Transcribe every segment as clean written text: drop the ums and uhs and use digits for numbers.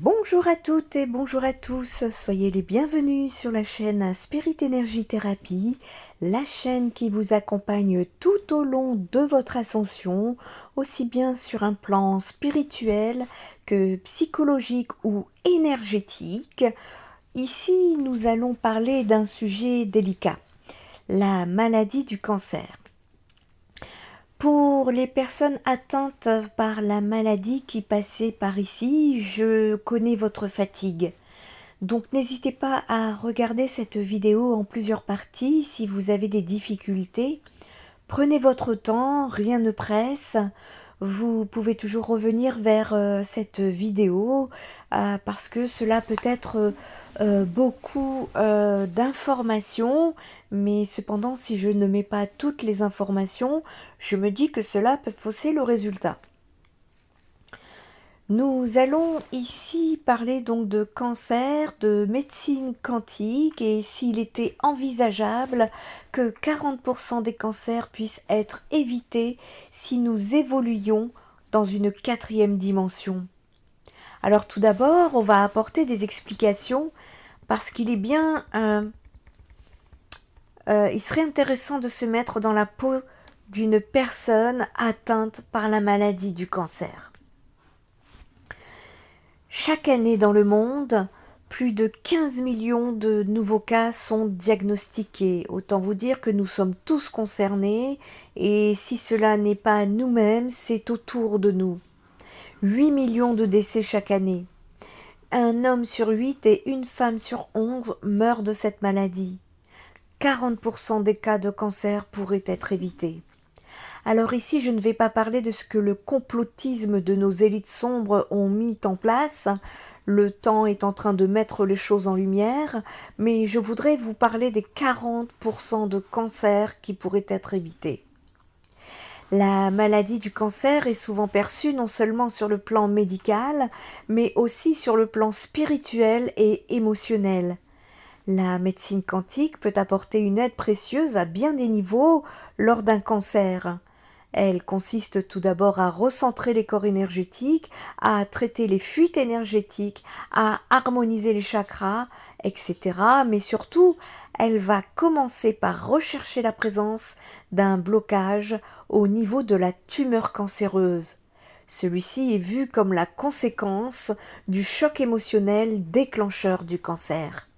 Bonjour à toutes et bonjour à tous, soyez les bienvenus sur la chaîne Spirit Energy Therapy, la chaîne qui vous accompagne tout au long de votre ascension, aussi bien sur un plan spirituel que psychologique ou énergétique. Ici, nous allons parler d'un sujet délicat, la maladie du cancer. Pour les personnes atteintes par la maladie qui passaient par ici, je connais votre fatigue. Donc n'hésitez pas à regarder cette vidéo en plusieurs parties si vous avez des difficultés. Prenez votre temps, rien ne presse. Vous pouvez toujours revenir vers cette vidéo parce que cela peut être beaucoup d'informations, mais cependant si je ne mets pas toutes les informations, je me dis que cela peut fausser le résultat. Nous allons ici parler donc de cancer, de médecine quantique et s'il était envisageable que 40% des cancers puissent être évités si nous évoluions dans une 4e dimension. Alors tout d'abord, on va apporter des explications parce qu'il est bien, il serait intéressant de se mettre dans la peau d'une personne atteinte par la maladie du cancer. Chaque année dans le monde, plus de 15 millions de nouveaux cas sont diagnostiqués. Autant vous dire que nous sommes tous concernés et si cela n'est pas nous-mêmes, c'est autour de nous. 8 millions de décès chaque année. Un homme sur 8 et une femme sur 11 meurent de cette maladie. 40% des cas de cancer pourraient être évités. Alors ici, je ne vais pas parler de ce que le complotisme de nos élites sombres ont mis en place. Le temps est en train de mettre les choses en lumière, mais je voudrais vous parler des 40% de cancers qui pourraient être évités. La maladie du cancer est souvent perçue non seulement sur le plan médical, mais aussi sur le plan spirituel et émotionnel. La médecine quantique peut apporter une aide précieuse à bien des niveaux lors d'un cancer. Elle consiste tout d'abord à recentrer les corps énergétiques, à traiter les fuites énergétiques, à harmoniser les chakras, etc. Mais surtout, elle va commencer par rechercher la présence d'un blocage au niveau de la tumeur cancéreuse. Celui-ci est vu comme la conséquence du choc émotionnel déclencheur du cancer.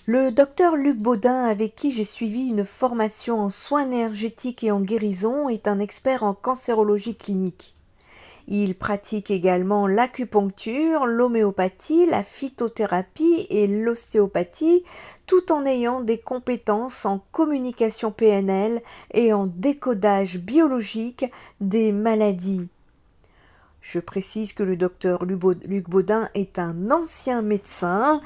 Le docteur Luc Baudin, avec qui j'ai suivi une formation en soins énergétiques et en guérison, est un expert en cancérologie clinique. Il pratique également l'acupuncture, l'homéopathie, la phytothérapie et l'ostéopathie, tout en ayant des compétences en communication PNL et en décodage biologique des maladies. Je précise que le docteur Luc Baudin est un ancien médecin.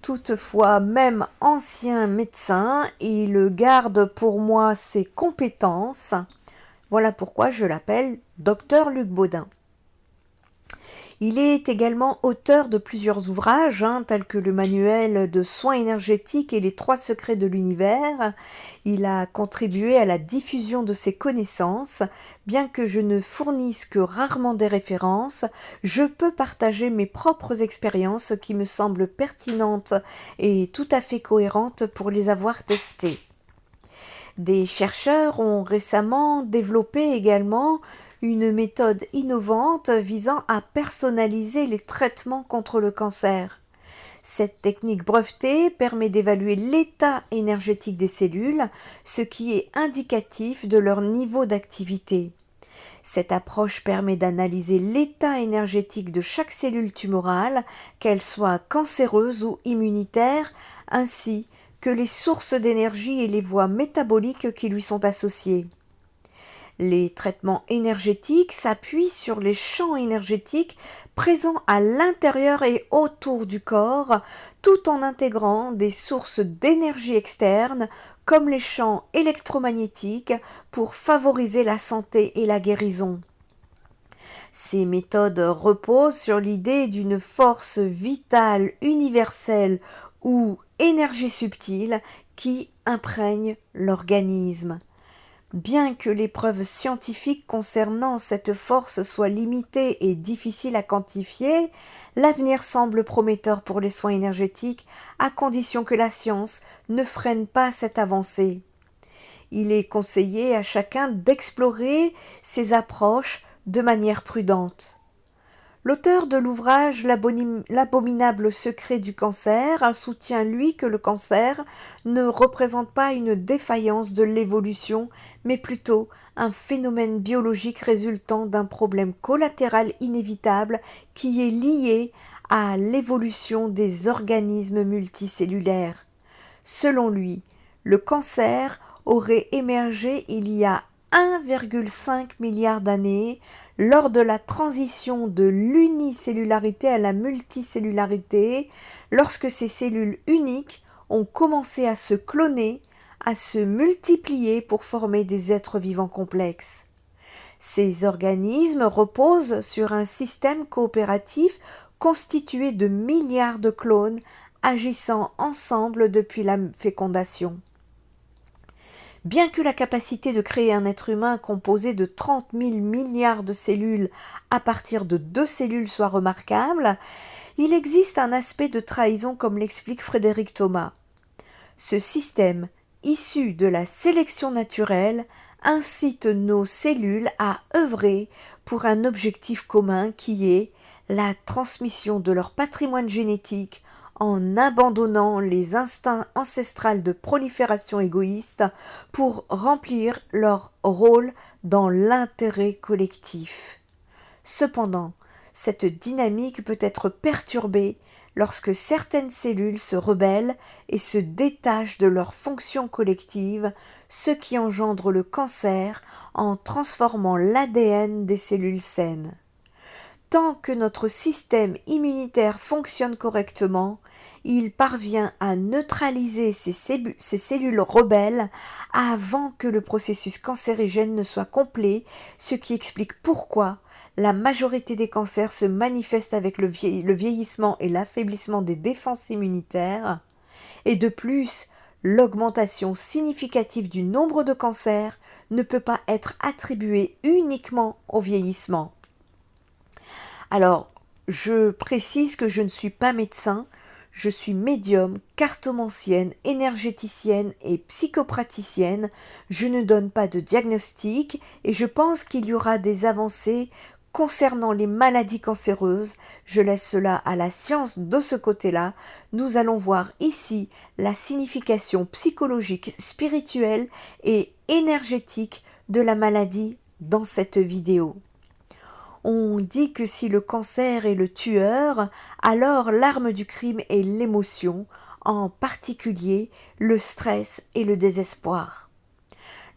Toutefois, même ancien médecin, il garde pour moi ses compétences. Voilà pourquoi je l'appelle Dr Luc Baudin. Il est également auteur de plusieurs ouvrages, tels que le manuel de soins énergétiques et les 3 secrets de l'univers. Il a contribué à la diffusion de ses connaissances. Bien que je ne fournisse que rarement des références, je peux partager mes propres expériences qui me semblent pertinentes et tout à fait cohérentes pour les avoir testées. Des chercheurs ont récemment développé également une méthode innovante visant à personnaliser les traitements contre le cancer. Cette technique brevetée permet d'évaluer l'état énergétique des cellules, ce qui est indicatif de leur niveau d'activité. Cette approche permet d'analyser l'état énergétique de chaque cellule tumorale, qu'elle soit cancéreuse ou immunitaire, ainsi que les sources d'énergie et les voies métaboliques qui lui sont associées. Les traitements énergétiques s'appuient sur les champs énergétiques présents à l'intérieur et autour du corps, tout en intégrant des sources d'énergie externes comme les champs électromagnétiques pour favoriser la santé et la guérison. Ces méthodes reposent sur l'idée d'une force vitale universelle ou énergie subtile qui imprègne l'organisme. Bien que les preuves scientifiques concernant cette force soient limitées et difficiles à quantifier, l'avenir semble prometteur pour les soins énergétiques à condition que la science ne freine pas cette avancée. Il est conseillé à chacun d'explorer ces approches de manière prudente. L'auteur de l'ouvrage L'abominable secret du cancer soutient, lui, que le cancer ne représente pas une défaillance de l'évolution, mais plutôt un phénomène biologique résultant d'un problème collatéral inévitable qui est lié à l'évolution des organismes multicellulaires. Selon lui, le cancer aurait émergé il y a 1,5 milliard d'années lors de la transition de l'unicellularité à la multicellularité, lorsque ces cellules uniques ont commencé à se cloner, à se multiplier pour former des êtres vivants complexes. Ces organismes reposent sur un système coopératif constitué de milliards de clones agissant ensemble depuis la fécondation. Bien que la capacité de créer un être humain composé de 30 000 milliards de cellules à partir de 2 cellules soit remarquable, il existe un aspect de trahison comme l'explique Frédéric Thomas. Ce système, issu de la sélection naturelle, incite nos cellules à œuvrer pour un objectif commun qui est la transmission de leur patrimoine génétique en abandonnant les instincts ancestraux de prolifération égoïste pour remplir leur rôle dans l'intérêt collectif. Cependant, cette dynamique peut être perturbée lorsque certaines cellules se rebellent et se détachent de leur fonction collective, ce qui engendre le cancer en transformant l'ADN des cellules saines. Tant que notre système immunitaire fonctionne correctement, il parvient à neutraliser ces cellules rebelles avant que le processus cancérigène ne soit complet, ce qui explique pourquoi la majorité des cancers se manifestent avec le vieillissement et l'affaiblissement des défenses immunitaires, et de plus, l'augmentation significative du nombre de cancers ne peut pas être attribuée uniquement au vieillissement. Alors, je précise que je ne suis pas médecin, je suis médium, cartomancienne, énergéticienne et psychopraticienne. Je ne donne pas de diagnostic et je pense qu'il y aura des avancées concernant les maladies cancéreuses. Je laisse cela à la science de ce côté-là. Nous allons voir ici la signification psychologique, spirituelle et énergétique de la maladie dans cette vidéo. On dit que si le cancer est le tueur, alors l'arme du crime est l'émotion, en particulier le stress et le désespoir.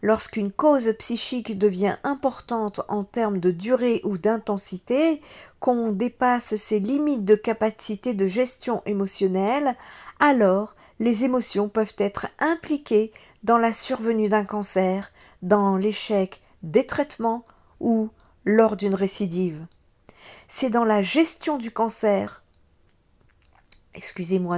Lorsqu'une cause psychique devient importante en termes de durée ou d'intensité, qu'on dépasse ses limites de capacité de gestion émotionnelle, alors les émotions peuvent être impliquées dans la survenue d'un cancer, dans l'échec des traitements ou lors d'une récidive. C'est dans la gestion du cancer,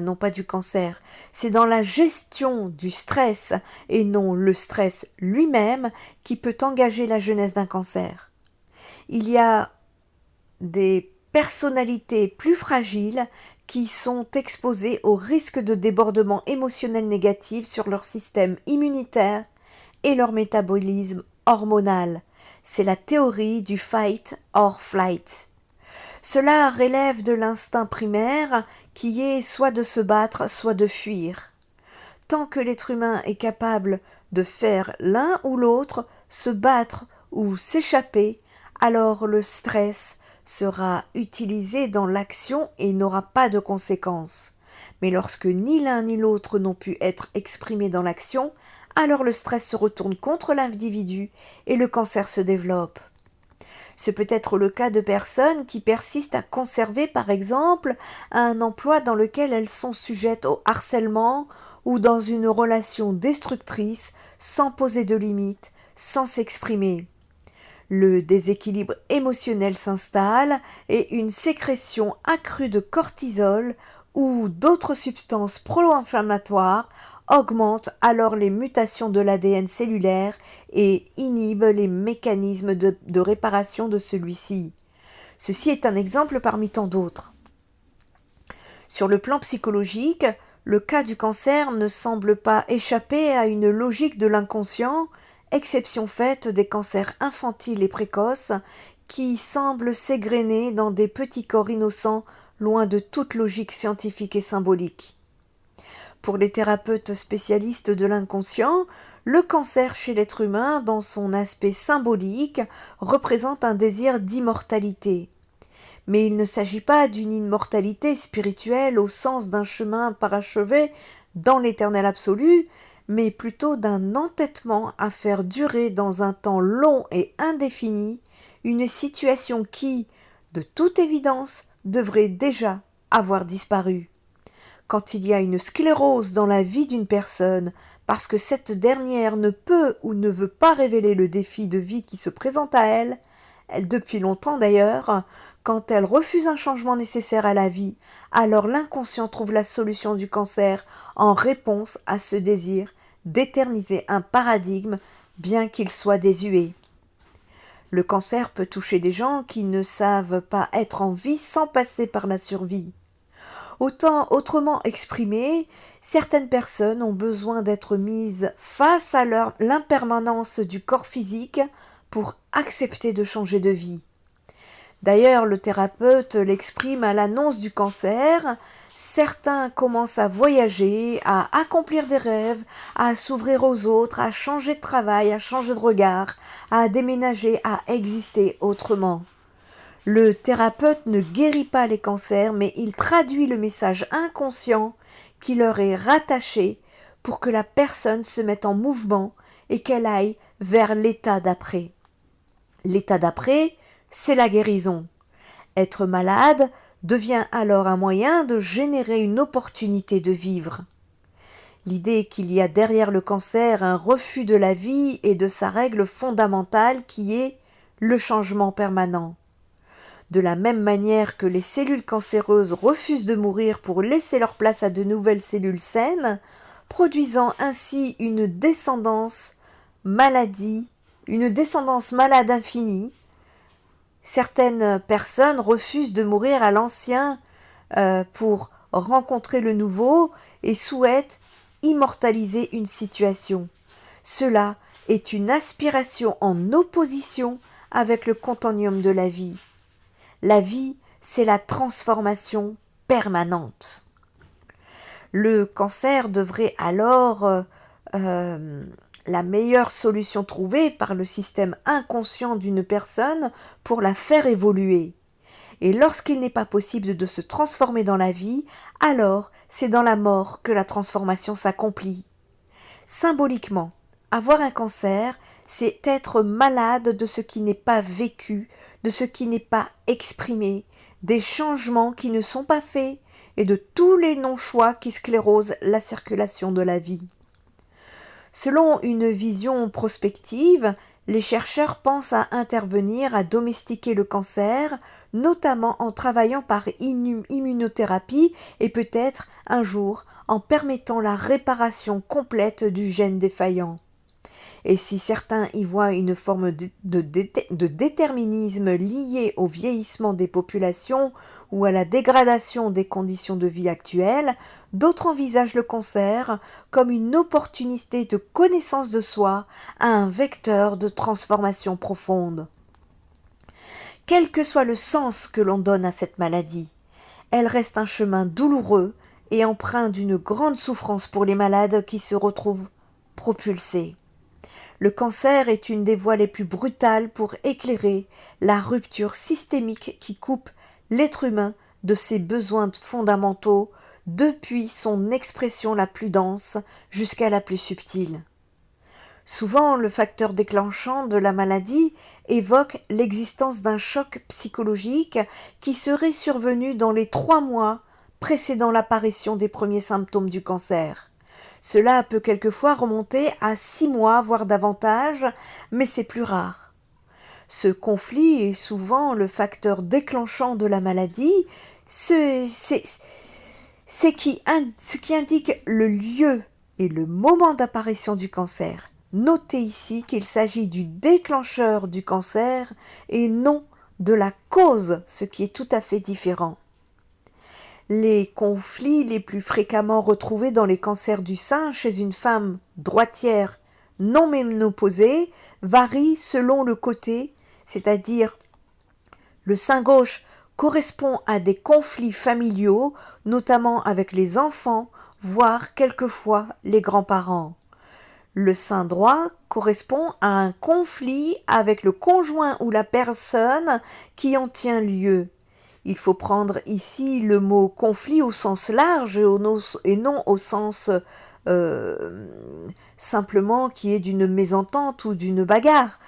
non pas du cancer, c'est dans la gestion du stress et non le stress lui-même qui peut engager la genèse d'un cancer. Il y a des personnalités plus fragiles qui sont exposées au risque de débordement émotionnel négatif sur leur système immunitaire et leur métabolisme hormonal. C'est la théorie du fight or flight. Cela relève de l'instinct primaire qui est soit de se battre, soit de fuir. Tant que l'être humain est capable de faire l'un ou l'autre, se battre ou s'échapper, alors le stress sera utilisé dans l'action et n'aura pas de conséquences. Mais lorsque ni l'un ni l'autre n'ont pu être exprimés dans l'action, alors le stress se retourne contre l'individu et le cancer se développe. Ce peut être le cas de personnes qui persistent à conserver, par exemple, un emploi dans lequel elles sont sujettes au harcèlement ou dans une relation destructrice sans poser de limites, sans s'exprimer. Le déséquilibre émotionnel s'installe et une sécrétion accrue de cortisol ou d'autres substances pro-inflammatoires augmente alors les mutations de l'ADN cellulaire et inhibe les mécanismes de réparation de celui-ci. Ceci est un exemple parmi tant d'autres. Sur le plan psychologique, le cas du cancer ne semble pas échapper à une logique de l'inconscient, exception faite des cancers infantiles et précoces qui semblent s'égrener dans des petits corps innocents loin de toute logique scientifique et symbolique. Pour les thérapeutes spécialistes de l'inconscient, le cancer chez l'être humain, dans son aspect symbolique, représente un désir d'immortalité. Mais il ne s'agit pas d'une immortalité spirituelle au sens d'un chemin parachevé dans l'éternel absolu, mais plutôt d'un entêtement à faire durer dans un temps long et indéfini une situation qui, de toute évidence, devrait déjà avoir disparu. Quand il y a une sclérose dans la vie d'une personne, parce que cette dernière ne peut ou ne veut pas révéler le défi de vie qui se présente à elle, depuis longtemps d'ailleurs, quand elle refuse un changement nécessaire à la vie, alors l'inconscient trouve la solution du cancer en réponse à ce désir d'éterniser un paradigme, bien qu'il soit désuet. Le cancer peut toucher des gens qui ne savent pas être en vie sans passer par la survie. Autrement exprimé, certaines personnes ont besoin d'être mises face à l'impermanence du corps physique pour accepter de changer de vie. D'ailleurs, le thérapeute l'exprime à l'annonce du cancer. Certains commencent à voyager, à accomplir des rêves, à s'ouvrir aux autres, à changer de travail, à changer de regard, à déménager, à exister autrement. Le thérapeute ne guérit pas les cancers, mais il traduit le message inconscient qui leur est rattaché pour que la personne se mette en mouvement et qu'elle aille vers l'état d'après. L'état d'après, c'est la guérison. Être malade devient alors un moyen de générer une opportunité de vivre. L'idée qu'il y a derrière le cancer un refus de la vie et de sa règle fondamentale qui est le changement permanent. De la même manière que les cellules cancéreuses refusent de mourir pour laisser leur place à de nouvelles cellules saines, produisant ainsi une descendance malade infinie, certaines personnes refusent de mourir à l'ancien pour rencontrer le nouveau et souhaitent immortaliser une situation. Cela est une aspiration en opposition avec le continuum de la vie. La vie, c'est la transformation permanente. Le cancer devrait alors la meilleure solution trouvée par le système inconscient d'une personne pour la faire évoluer. Et lorsqu'il n'est pas possible de se transformer dans la vie, alors c'est dans la mort que la transformation s'accomplit. Symboliquement, avoir un cancer, c'est être malade de ce qui n'est pas vécu, de ce qui n'est pas exprimé, des changements qui ne sont pas faits et de tous les non-choix qui sclérosent la circulation de la vie. Selon une vision prospective, les chercheurs pensent à intervenir à domestiquer le cancer, notamment en travaillant par immunothérapie et peut-être un jour en permettant la réparation complète du gène défaillant. Et si certains y voient une forme de déterminisme lié au vieillissement des populations ou à la dégradation des conditions de vie actuelles, d'autres envisagent le cancer comme une opportunité de connaissance de soi, un vecteur de transformation profonde. Quel que soit le sens que l'on donne à cette maladie, elle reste un chemin douloureux et empreint d'une grande souffrance pour les malades qui se retrouvent propulsés. Le cancer est une des voies les plus brutales pour éclairer la rupture systémique qui coupe l'être humain de ses besoins fondamentaux depuis son expression la plus dense jusqu'à la plus subtile. Souvent, le facteur déclenchant de la maladie évoque l'existence d'un choc psychologique qui serait survenu dans les 3 mois précédant l'apparition des premiers symptômes du cancer. Cela peut quelquefois remonter à 6 mois, voire davantage, mais c'est plus rare. Ce conflit est souvent le facteur déclenchant de la maladie, ce qui indique le lieu et le moment d'apparition du cancer. Notez ici qu'il s'agit du déclencheur du cancer et non de la cause, ce qui est tout à fait différent. Les conflits les plus fréquemment retrouvés dans les cancers du sein chez une femme droitière non ménopausée varient selon le côté, c'est-à-dire le sein gauche correspond à des conflits familiaux, notamment avec les enfants, voire quelquefois les grands-parents. Le sein droit correspond à un conflit avec le conjoint ou la personne qui en tient lieu. Il faut prendre ici le mot conflit au sens large et non au sens simplement qui est d'une mésentente ou d'une bagarre,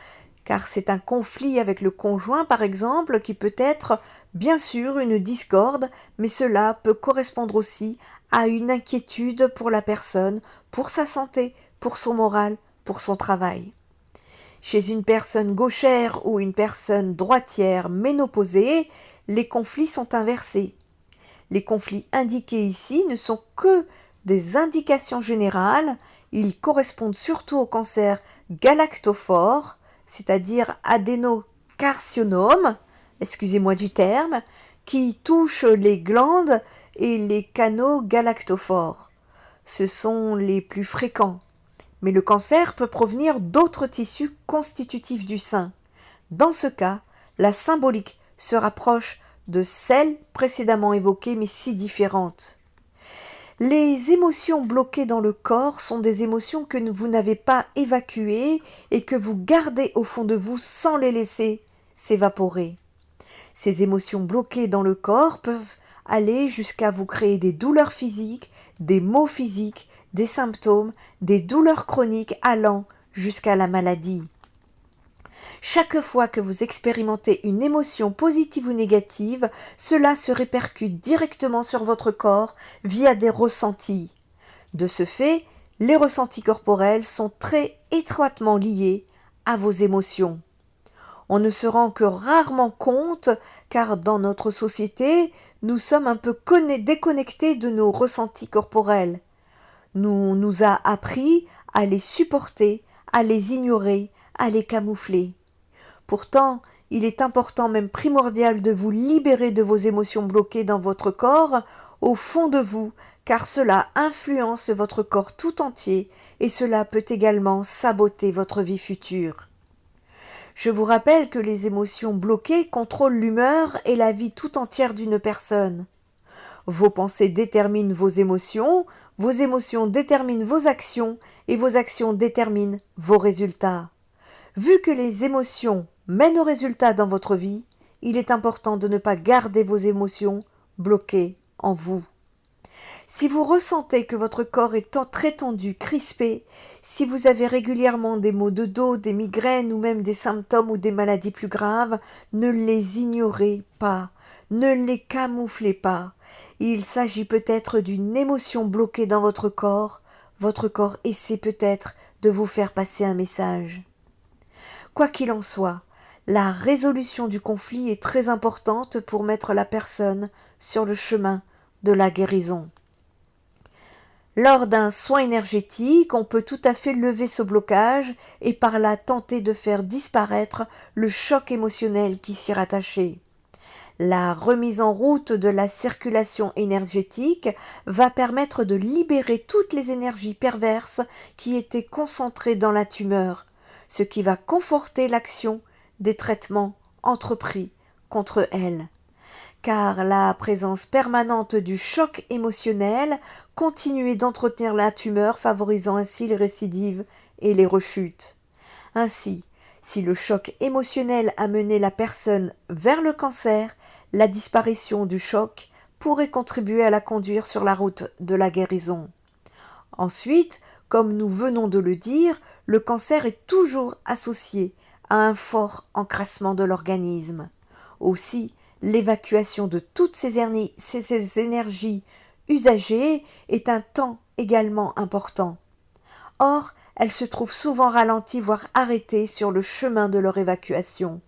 car c'est un conflit avec le conjoint par exemple qui peut être bien sûr une discorde, mais cela peut correspondre aussi à une inquiétude pour la personne, pour sa santé, pour son moral, pour son travail. Chez une personne gauchère ou une personne droitière ménopausée, les conflits sont inversés. Les conflits indiqués ici ne sont que des indications générales, ils correspondent surtout au cancer galactophore, c'est-à-dire adénocarcinome, excusez-moi du terme, qui touche les glandes et les canaux galactophores. Ce sont les plus fréquents. Mais le cancer peut provenir d'autres tissus constitutifs du sein. Dans ce cas, la symbolique se rapproche de celle précédemment évoquée, mais si différente. Les émotions bloquées dans le corps sont des émotions que vous n'avez pas évacuées et que vous gardez au fond de vous sans les laisser s'évaporer. Ces émotions bloquées dans le corps peuvent aller jusqu'à vous créer des douleurs physiques, des maux physiques, des symptômes, des douleurs chroniques allant jusqu'à la maladie. Chaque fois que vous expérimentez une émotion positive ou négative, cela se répercute directement sur votre corps via des ressentis. De ce fait, les ressentis corporels sont très étroitement liés à vos émotions. On ne se rend que rarement compte car dans notre société, nous sommes un peu déconnectés de nos ressentis corporels. Nous a appris à les supporter, à les ignorer, à les camoufler. Pourtant, il est important, même primordial, de vous libérer de vos émotions bloquées dans votre corps, au fond de vous, car cela influence votre corps tout entier et cela peut également saboter votre vie future. Je vous rappelle que les émotions bloquées contrôlent l'humeur et la vie tout entière d'une personne. Vos pensées déterminent vos émotions déterminent vos actions et vos actions déterminent vos résultats. Vu que les émotions mènent aux résultats dans votre vie, il est important de ne pas garder vos émotions bloquées en vous. Si vous ressentez que votre corps est très tendu, crispé, si vous avez régulièrement des maux de dos, des migraines ou même des symptômes ou des maladies plus graves, ne les ignorez pas, ne les camouflez pas. Il s'agit peut-être d'une émotion bloquée dans votre corps essaie peut-être de vous faire passer un message. Quoi qu'il en soit, la résolution du conflit est très importante pour mettre la personne sur le chemin de la guérison. Lors d'un soin énergétique, on peut tout à fait lever ce blocage et par là tenter de faire disparaître le choc émotionnel qui s'y rattachait. La remise en route de la circulation énergétique va permettre de libérer toutes les énergies perverses qui étaient concentrées dans la tumeur, ce qui va conforter l'action des traitements entrepris contre elle. Car la présence permanente du choc émotionnel continuait d'entretenir la tumeur, favorisant ainsi les récidives et les rechutes. Ainsi, si le choc émotionnel amenait la personne vers le cancer, la disparition du choc pourrait contribuer à la conduire sur la route de la guérison. Ensuite, comme nous venons de le dire, le cancer est toujours associé à un fort encrassement de l'organisme. Aussi, l'évacuation de toutes ces énergies usagées est un temps également important. Or, elles se trouvent souvent ralenties voire arrêtées sur le chemin de leur évacuation.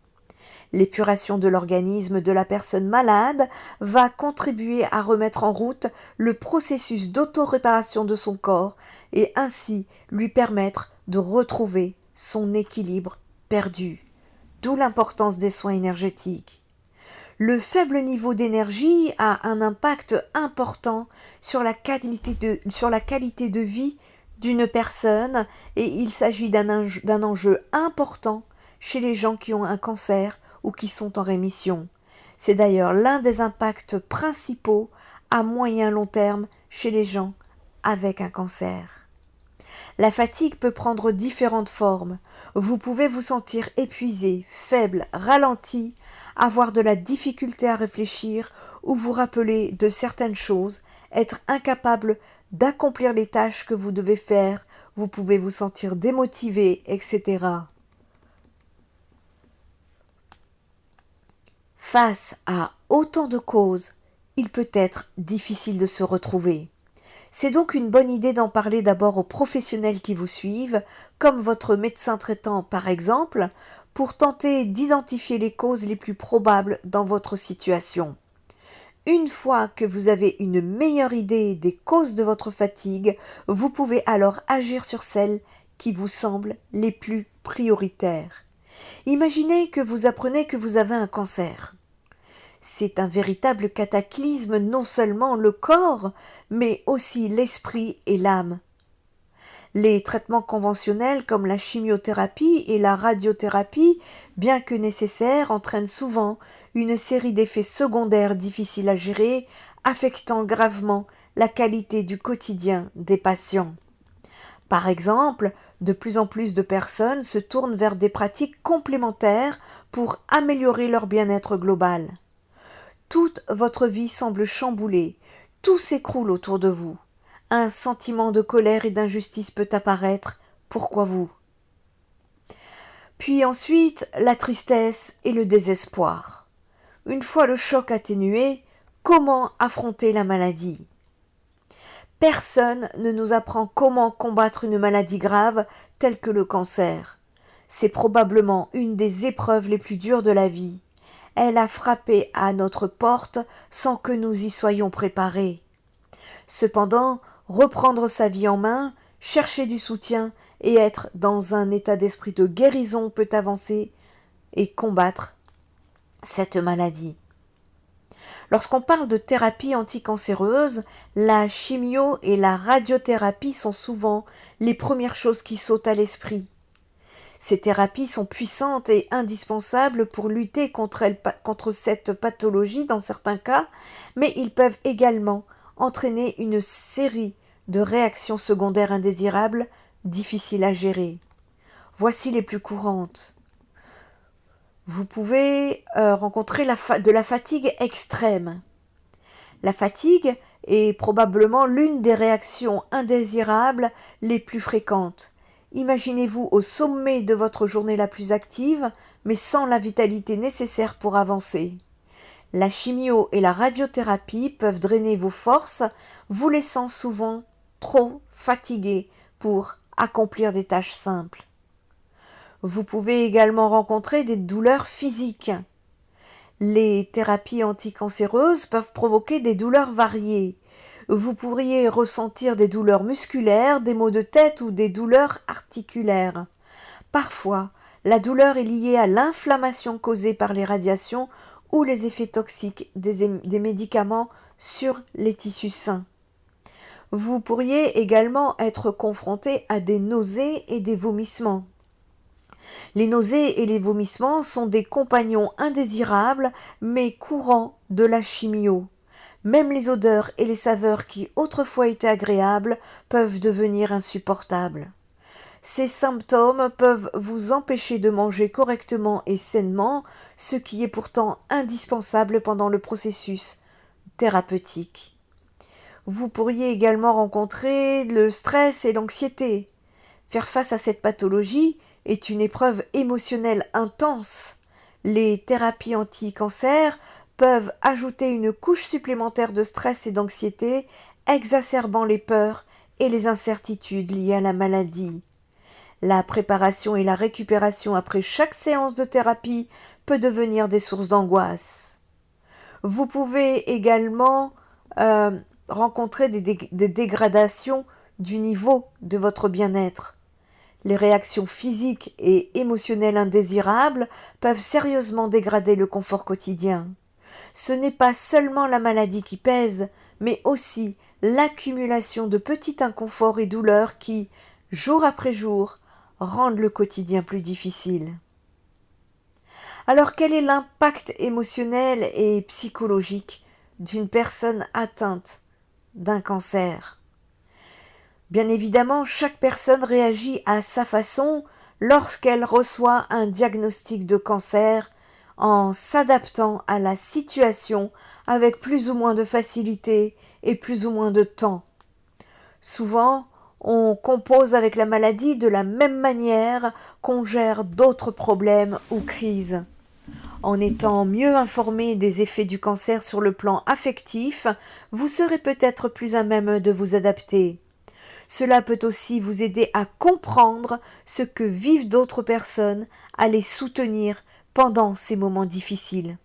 L'épuration de l'organisme de la personne malade va contribuer à remettre en route le processus d'autoréparation de son corps et ainsi lui permettre de retrouver son équilibre perdu. D'où l'importance des soins énergétiques. Le faible niveau d'énergie a un impact important sur la qualité de vie d'une personne et il s'agit d'un enjeu important chez les gens qui ont un cancer ou qui sont en rémission. C'est d'ailleurs l'un des impacts principaux à moyen long terme chez les gens avec un cancer. La fatigue peut prendre différentes formes. Vous pouvez vous sentir épuisé, faible, ralenti, avoir de la difficulté à réfléchir ou vous rappeler de certaines choses, être incapable d'accomplir les tâches que vous devez faire, vous pouvez vous sentir démotivé, etc. Face à autant de causes, il peut être difficile de se retrouver. C'est donc une bonne idée d'en parler d'abord aux professionnels qui vous suivent, comme votre médecin traitant par exemple, pour tenter d'identifier les causes les plus probables dans votre situation. Une fois que vous avez une meilleure idée des causes de votre fatigue, vous pouvez alors agir sur celles qui vous semblent les plus prioritaires. Imaginez que vous apprenez que vous avez un cancer. C'est un véritable cataclysme, non seulement le corps, mais aussi l'esprit et l'âme. Les traitements conventionnels comme la chimiothérapie et la radiothérapie, bien que nécessaires, entraînent souvent une série d'effets secondaires difficiles à gérer, affectant gravement la qualité du quotidien des patients. Par exemple, de plus en plus de personnes se tournent vers des pratiques complémentaires pour améliorer leur bien-être global. Toute votre vie semble chamboulée, tout s'écroule autour de vous. Un sentiment de colère et d'injustice peut apparaître. Pourquoi vous? Puis ensuite, la tristesse et le désespoir. Une fois le choc atténué, comment affronter la maladie? Personne ne nous apprend comment combattre une maladie grave telle que le cancer. C'est probablement une des épreuves les plus dures de la vie. Elle a frappé à notre porte sans que nous y soyons préparés. Cependant, reprendre sa vie en main, chercher du soutien et être dans un état d'esprit de guérison peut avancer et combattre cette maladie. Lorsqu'on parle de thérapie anticancéreuse, la chimio et la radiothérapie sont souvent les premières choses qui sautent à l'esprit. Ces thérapies sont puissantes et indispensables pour lutter contre cette pathologie dans certains cas, mais ils peuvent également entraîner une série de réactions secondaires indésirables difficiles à gérer. Voici les plus courantes. Vous pouvez rencontrer de la fatigue extrême. La fatigue est probablement l'une des réactions indésirables les plus fréquentes. Imaginez-vous au sommet de votre journée la plus active, mais sans la vitalité nécessaire pour avancer. La chimio et la radiothérapie peuvent drainer vos forces, vous laissant souvent trop fatigué pour accomplir des tâches simples. Vous pouvez également rencontrer des douleurs physiques. Les thérapies anticancéreuses peuvent provoquer des douleurs variées. Vous pourriez ressentir des douleurs musculaires, des maux de tête ou des douleurs articulaires. Parfois, la douleur est liée à l'inflammation causée par les radiations ou les effets toxiques des médicaments sur les tissus sains. Vous pourriez également être confronté à des nausées et des vomissements. Les nausées et les vomissements sont des compagnons indésirables mais courants de la chimio. Même les odeurs et les saveurs qui autrefois étaient agréables peuvent devenir insupportables. Ces symptômes peuvent vous empêcher de manger correctement et sainement, ce qui est pourtant indispensable pendant le processus thérapeutique. Vous pourriez également rencontrer le stress et l'anxiété. Faire face à cette pathologie est une épreuve émotionnelle intense. Les thérapies anti-cancer peuvent ajouter une couche supplémentaire de stress et d'anxiété, exacerbant les peurs et les incertitudes liées à la maladie. La préparation et la récupération après chaque séance de thérapie peut devenir des sources d'angoisse. Vous pouvez également rencontrer des dégradations du niveau de votre bien-être. Les réactions physiques et émotionnelles indésirables peuvent sérieusement dégrader le confort quotidien. Ce n'est pas seulement la maladie qui pèse, mais aussi l'accumulation de petits inconforts et douleurs qui, jour après jour, rendent le quotidien plus difficile. Alors quel est l'impact émotionnel et psychologique d'une personne atteinte d'un cancer ? Bien évidemment, chaque personne réagit à sa façon lorsqu'elle reçoit un diagnostic de cancer en s'adaptant à la situation avec plus ou moins de facilité et plus ou moins de temps. Souvent, on compose avec la maladie de la même manière qu'on gère d'autres problèmes ou crises. En étant mieux informé des effets du cancer sur le plan affectif, vous serez peut-être plus à même de vous adapter. Cela peut aussi vous aider à comprendre ce que vivent d'autres personnes, à les soutenir pendant ces moments difficiles.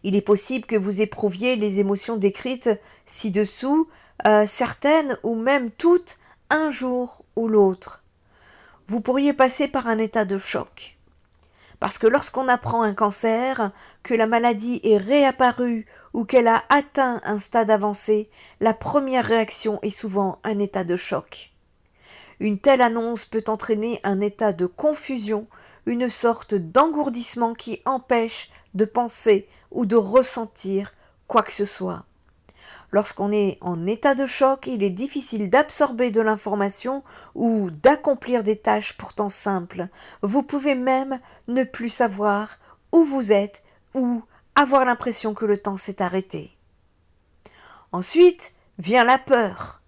Il est possible que vous éprouviez les émotions décrites ci-dessous, certaines ou même toutes, un jour ou l'autre. Vous pourriez passer par un état de choc. Parce que lorsqu'on apprend un cancer, que la maladie est réapparue ou qu'elle a atteint un stade avancé, la première réaction est souvent un état de choc. Une telle annonce peut entraîner un état de confusion, une sorte d'engourdissement qui empêche de penser ou de ressentir quoi que ce soit. Lorsqu'on est en état de choc, il est difficile d'absorber de l'information ou d'accomplir des tâches pourtant simples. Vous pouvez même ne plus savoir où vous êtes ou avoir l'impression que le temps s'est arrêté. Ensuite vient la peur.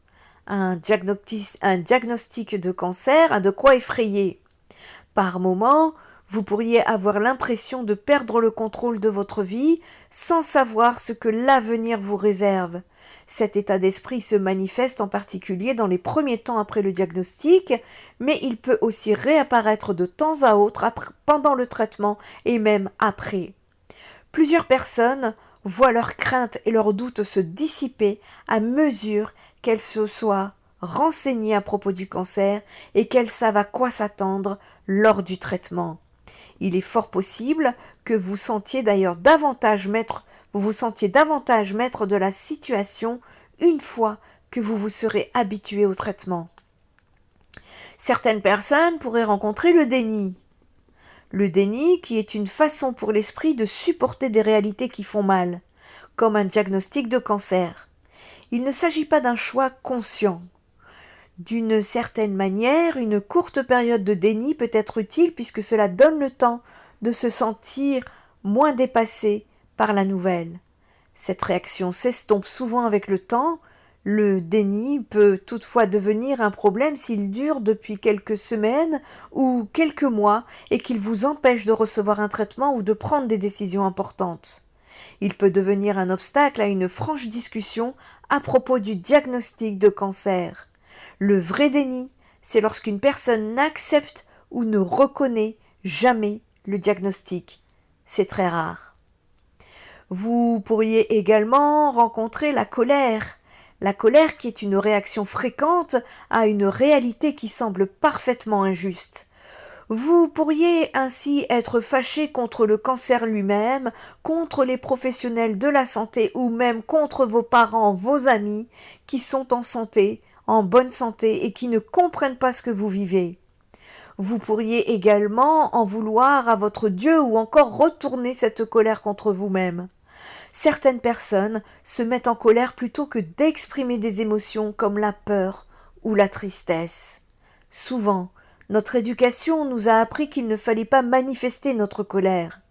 Un diagnostic de cancer a de quoi effrayer. Par moments, vous pourriez avoir l'impression de perdre le contrôle de votre vie sans savoir ce que l'avenir vous réserve. Cet état d'esprit se manifeste en particulier dans les premiers temps après le diagnostic, mais il peut aussi réapparaître de temps à autre pendant le traitement et même après. Plusieurs personnes voient leurs craintes et leurs doutes se dissiper à mesure qu'elles se soient renseignées à propos du cancer et qu'elles savent à quoi s'attendre lors du traitement. Il est fort possible que vous vous sentiez davantage maître de la situation une fois que vous vous serez habitué au traitement. Certaines personnes pourraient rencontrer le déni. Le déni qui est une façon pour l'esprit de supporter des réalités qui font mal, comme un diagnostic de cancer. Il ne s'agit pas d'un choix conscient. D'une certaine manière, une courte période de déni peut être utile puisque cela donne le temps de se sentir moins dépassé par la nouvelle. Cette réaction s'estompe souvent avec le temps. Le déni peut toutefois devenir un problème s'il dure depuis quelques semaines ou quelques mois et qu'il vous empêche de recevoir un traitement ou de prendre des décisions importantes. Il peut devenir un obstacle à une franche discussion à propos du diagnostic de cancer. Le vrai déni, c'est lorsqu'une personne n'accepte ou ne reconnaît jamais le diagnostic. C'est très rare. Vous pourriez également rencontrer la colère. La colère qui est une réaction fréquente à une réalité qui semble parfaitement injuste. Vous pourriez ainsi être fâché contre le cancer lui-même, contre les professionnels de la santé ou même contre vos parents, vos amis qui sont en bonne santé et qui ne comprennent pas ce que vous vivez. Vous pourriez également en vouloir à votre Dieu ou encore retourner cette colère contre vous-même. Certaines personnes se mettent en colère plutôt que d'exprimer des émotions comme la peur ou la tristesse. Souvent, notre éducation nous a appris qu'il ne fallait pas manifester notre colère.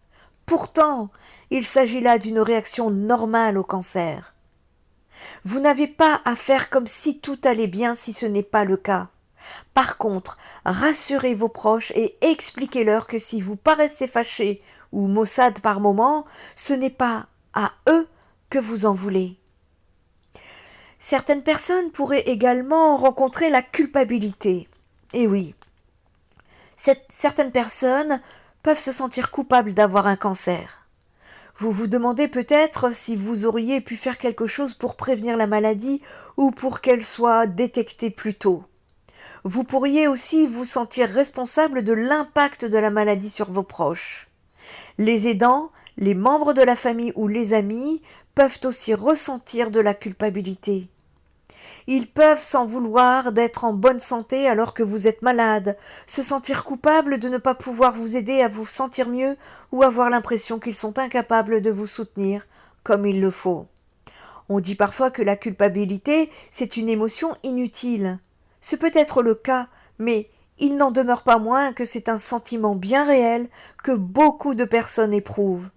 Pourtant, il s'agit là d'une réaction normale au cancer. Vous n'avez pas à faire comme si tout allait bien si ce n'est pas le cas. Par contre, rassurez vos proches et expliquez-leur que si vous paraissez fâché ou maussade par moment, ce n'est pas à eux que vous en voulez. Certaines personnes pourraient également rencontrer la culpabilité. Et oui, Certaines personnes peuvent se sentir coupables d'avoir un cancer. Vous vous demandez peut-être si vous auriez pu faire quelque chose pour prévenir la maladie ou pour qu'elle soit détectée plus tôt. Vous pourriez aussi vous sentir responsable de l'impact de la maladie sur vos proches. Les aidants, les membres de la famille ou les amis peuvent aussi ressentir de la culpabilité. Ils peuvent s'en vouloir d'être en bonne santé alors que vous êtes malade, se sentir coupables de ne pas pouvoir vous aider à vous sentir mieux ou avoir l'impression qu'ils sont incapables de vous soutenir comme il le faut. On dit parfois que la culpabilité, c'est une émotion inutile. Ce peut être le cas, mais il n'en demeure pas moins que c'est un sentiment bien réel que beaucoup de personnes éprouvent.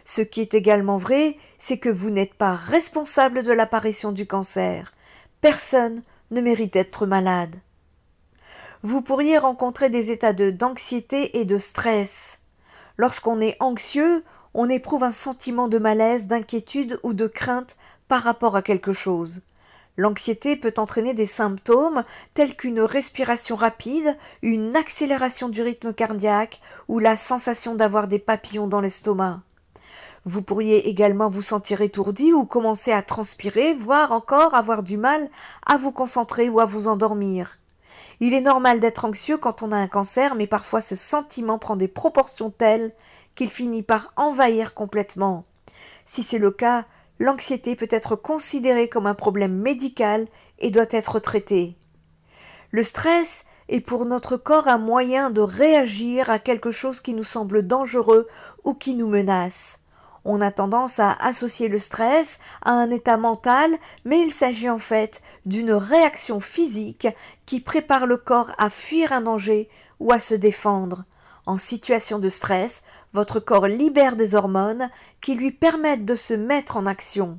Ce qui est également vrai, c'est que vous n'êtes pas responsable de l'apparition du cancer. Personne ne mérite d'être malade. Vous pourriez rencontrer des états d'anxiété et de stress. Lorsqu'on est anxieux, on éprouve un sentiment de malaise, d'inquiétude ou de crainte par rapport à quelque chose. L'anxiété peut entraîner des symptômes tels qu'une respiration rapide, une accélération du rythme cardiaque ou la sensation d'avoir des papillons dans l'estomac. Vous pourriez également vous sentir étourdi ou commencer à transpirer, voire encore avoir du mal à vous concentrer ou à vous endormir. Il est normal d'être anxieux quand on a un cancer, mais parfois ce sentiment prend des proportions telles qu'il finit par envahir complètement. Si c'est le cas, l'anxiété peut être considérée comme un problème médical et doit être traitée. Le stress est pour notre corps un moyen de réagir à quelque chose qui nous semble dangereux ou qui nous menace. On a tendance à associer le stress à un état mental, mais il s'agit en fait d'une réaction physique qui prépare le corps à fuir un danger ou à se défendre. En situation de stress, votre corps libère des hormones qui lui permettent de se mettre en action.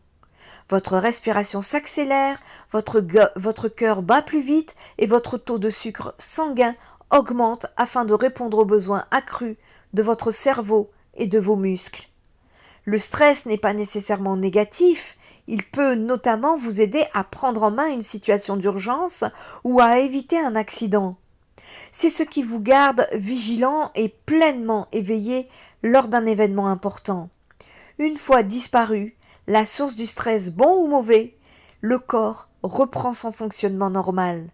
Votre respiration s'accélère, votre cœur bat plus vite et votre taux de sucre sanguin augmente afin de répondre aux besoins accrus de votre cerveau et de vos muscles. Le stress n'est pas nécessairement négatif, il peut notamment vous aider à prendre en main une situation d'urgence ou à éviter un accident. C'est ce qui vous garde vigilant et pleinement éveillé lors d'un événement important. Une fois disparue, la source du stress, bon ou mauvais, le corps reprend son fonctionnement normal.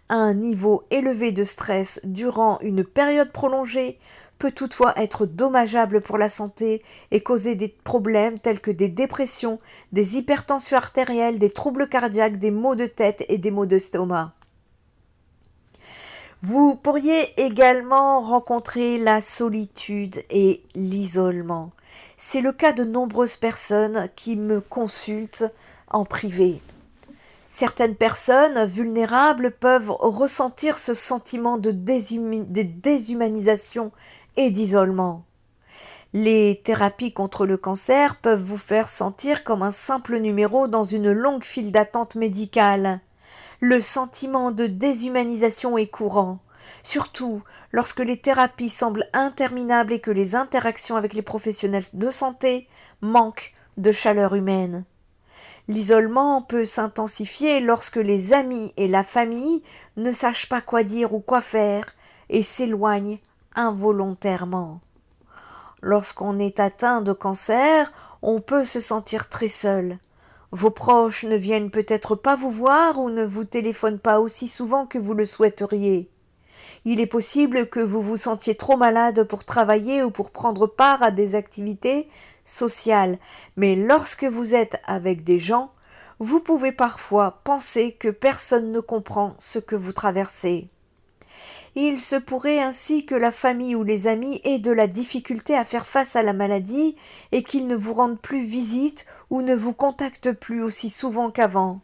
Un niveau élevé de stress durant une période prolongée peut toutefois être dommageable pour la santé et causer des problèmes tels que des dépressions, des hypertensions artérielles, des troubles cardiaques, des maux de tête et des maux d'estomac. Vous pourriez également rencontrer la solitude et l'isolement. C'est le cas de nombreuses personnes qui me consultent en privé. Certaines personnes vulnérables peuvent ressentir ce sentiment de déshumanisation et d'isolement. Les thérapies contre le cancer peuvent vous faire sentir comme un simple numéro dans une longue file d'attente médicale. Le sentiment de déshumanisation est courant, surtout lorsque les thérapies semblent interminables et que les interactions avec les professionnels de santé manquent de chaleur humaine. L'isolement peut s'intensifier lorsque les amis et la famille ne sachent pas quoi dire ou quoi faire et s'éloignent involontairement. Lorsqu'on est atteint de cancer, on peut se sentir très seul. Vos proches ne viennent peut-être pas vous voir ou ne vous téléphonent pas aussi souvent que vous le souhaiteriez. Il est possible que vous vous sentiez trop malade pour travailler ou pour prendre part à des activités sociales, mais lorsque vous êtes avec des gens, vous pouvez parfois penser que personne ne comprend ce que vous traversez. Il se pourrait ainsi que la famille ou les amis aient de la difficulté à faire face à la maladie et qu'ils ne vous rendent plus visite ou ne vous contactent plus aussi souvent qu'avant.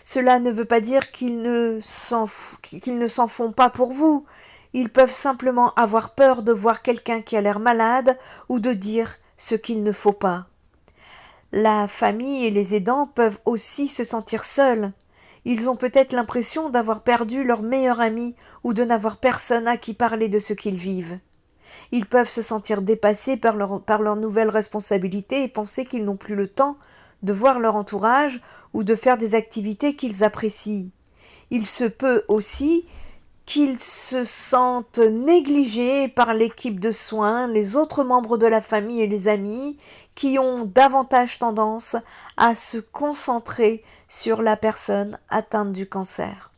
Cela ne veut pas dire qu'ils ne s'en font pas pour vous. Ils peuvent simplement avoir peur de voir quelqu'un qui a l'air malade ou de dire ce qu'il ne faut pas. La famille et les aidants peuvent aussi se sentir seuls. Ils ont peut-être l'impression d'avoir perdu leur meilleur ami ou de n'avoir personne à qui parler de ce qu'ils vivent. Ils peuvent se sentir dépassés par leurs nouvelles responsabilités et penser qu'ils n'ont plus le temps de voir leur entourage ou de faire des activités qu'ils apprécient. Il se peut aussi qu'ils se sentent négligés par l'équipe de soins, les autres membres de la famille et les amis qui ont davantage tendance à se concentrer sur la personne atteinte du cancer.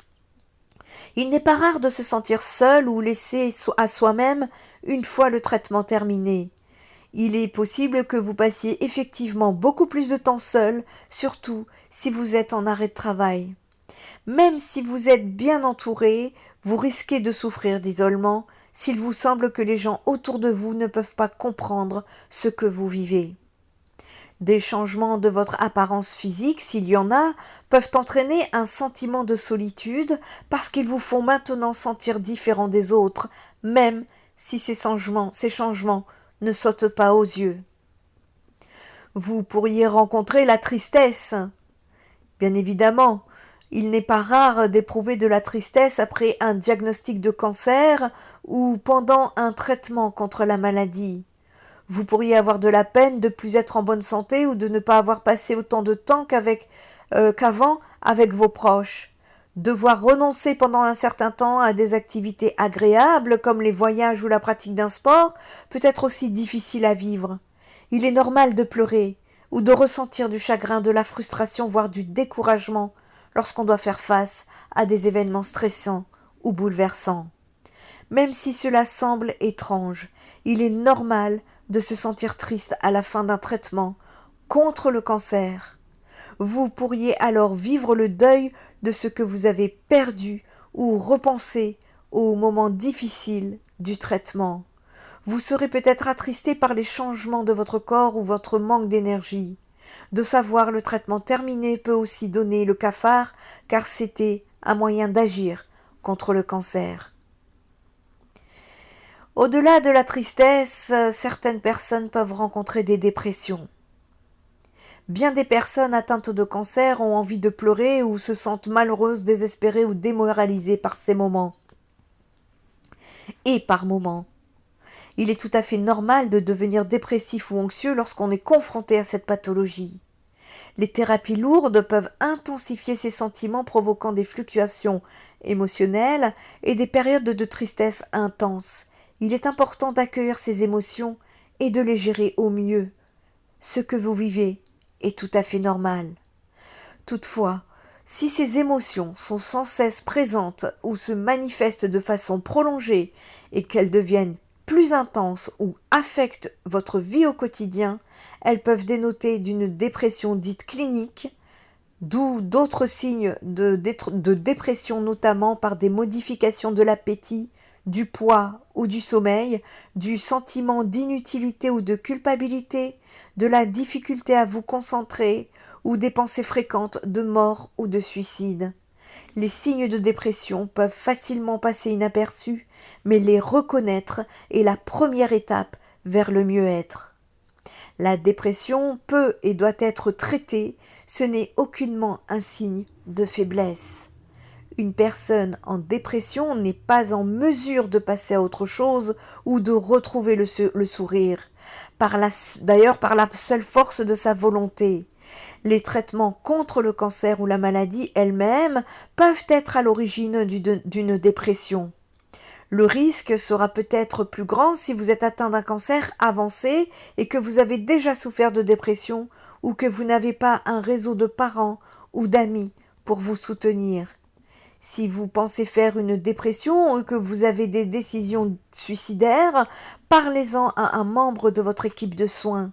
Il n'est pas rare de se sentir seul ou laissé à soi-même une fois le traitement terminé. Il est possible que vous passiez effectivement beaucoup plus de temps seul, surtout si vous êtes en arrêt de travail. Même si vous êtes bien entouré, vous risquez de souffrir d'isolement s'il vous semble que les gens autour de vous ne peuvent pas comprendre ce que vous vivez. Des changements de votre apparence physique, s'il y en a, peuvent entraîner un sentiment de solitude parce qu'ils vous font maintenant sentir différent des autres, même si ces changements ne sautent pas aux yeux. Vous pourriez rencontrer la tristesse. Bien évidemment, il n'est pas rare d'éprouver de la tristesse après un diagnostic de cancer ou pendant un traitement contre la maladie. Vous pourriez avoir de la peine de plus être en bonne santé ou de ne pas avoir passé autant de temps qu'avant avec vos proches. Devoir renoncer pendant un certain temps à des activités agréables comme les voyages ou la pratique d'un sport peut être aussi difficile à vivre. Il est normal de pleurer ou de ressentir du chagrin, de la frustration, voire du découragement lorsqu'on doit faire face à des événements stressants ou bouleversants. Même si cela semble étrange, il est normal de se sentir triste à la fin d'un traitement contre le cancer. Vous pourriez alors vivre le deuil de ce que vous avez perdu ou repenser aux moments difficiles du traitement. Vous serez peut-être attristé par les changements de votre corps ou votre manque d'énergie. De savoir le traitement terminé peut aussi donner le cafard, car c'était un moyen d'agir contre le cancer. Au-delà de la tristesse, certaines personnes peuvent rencontrer des dépressions. Bien des personnes atteintes de cancer ont envie de pleurer ou se sentent malheureuses, désespérées ou démoralisées par ces moments. Et par moments. Il est tout à fait normal de devenir dépressif ou anxieux lorsqu'on est confronté à cette pathologie. Les thérapies lourdes peuvent intensifier ces sentiments, provoquant des fluctuations émotionnelles et des périodes de tristesse intenses. Il est important d'accueillir ces émotions et de les gérer au mieux. Ce que vous vivez est tout à fait normal. Toutefois, si ces émotions sont sans cesse présentes ou se manifestent de façon prolongée et qu'elles deviennent plus intenses ou affectent votre vie au quotidien, elles peuvent dénoter d'une dépression dite clinique, d'où d'autres signes de dépression, notamment par des modifications de l'appétit, du poids ou du sommeil, du sentiment d'inutilité ou de culpabilité, de la difficulté à vous concentrer ou des pensées fréquentes de mort ou de suicide. Les signes de dépression peuvent facilement passer inaperçus, mais les reconnaître est la première étape vers le mieux-être. La dépression peut et doit être traitée, ce n'est aucunement un signe de faiblesse. Une personne en dépression n'est pas en mesure de passer à autre chose ou de retrouver le sourire, d'ailleurs par la seule force de sa volonté. Les traitements contre le cancer ou la maladie elle-même peuvent être à l'origine d'une dépression. Le risque sera peut-être plus grand si vous êtes atteint d'un cancer avancé et que vous avez déjà souffert de dépression ou que vous n'avez pas un réseau de parents ou d'amis pour vous soutenir. Si vous pensez faire une dépression ou que vous avez des décisions suicidaires, parlez-en à un membre de votre équipe de soins.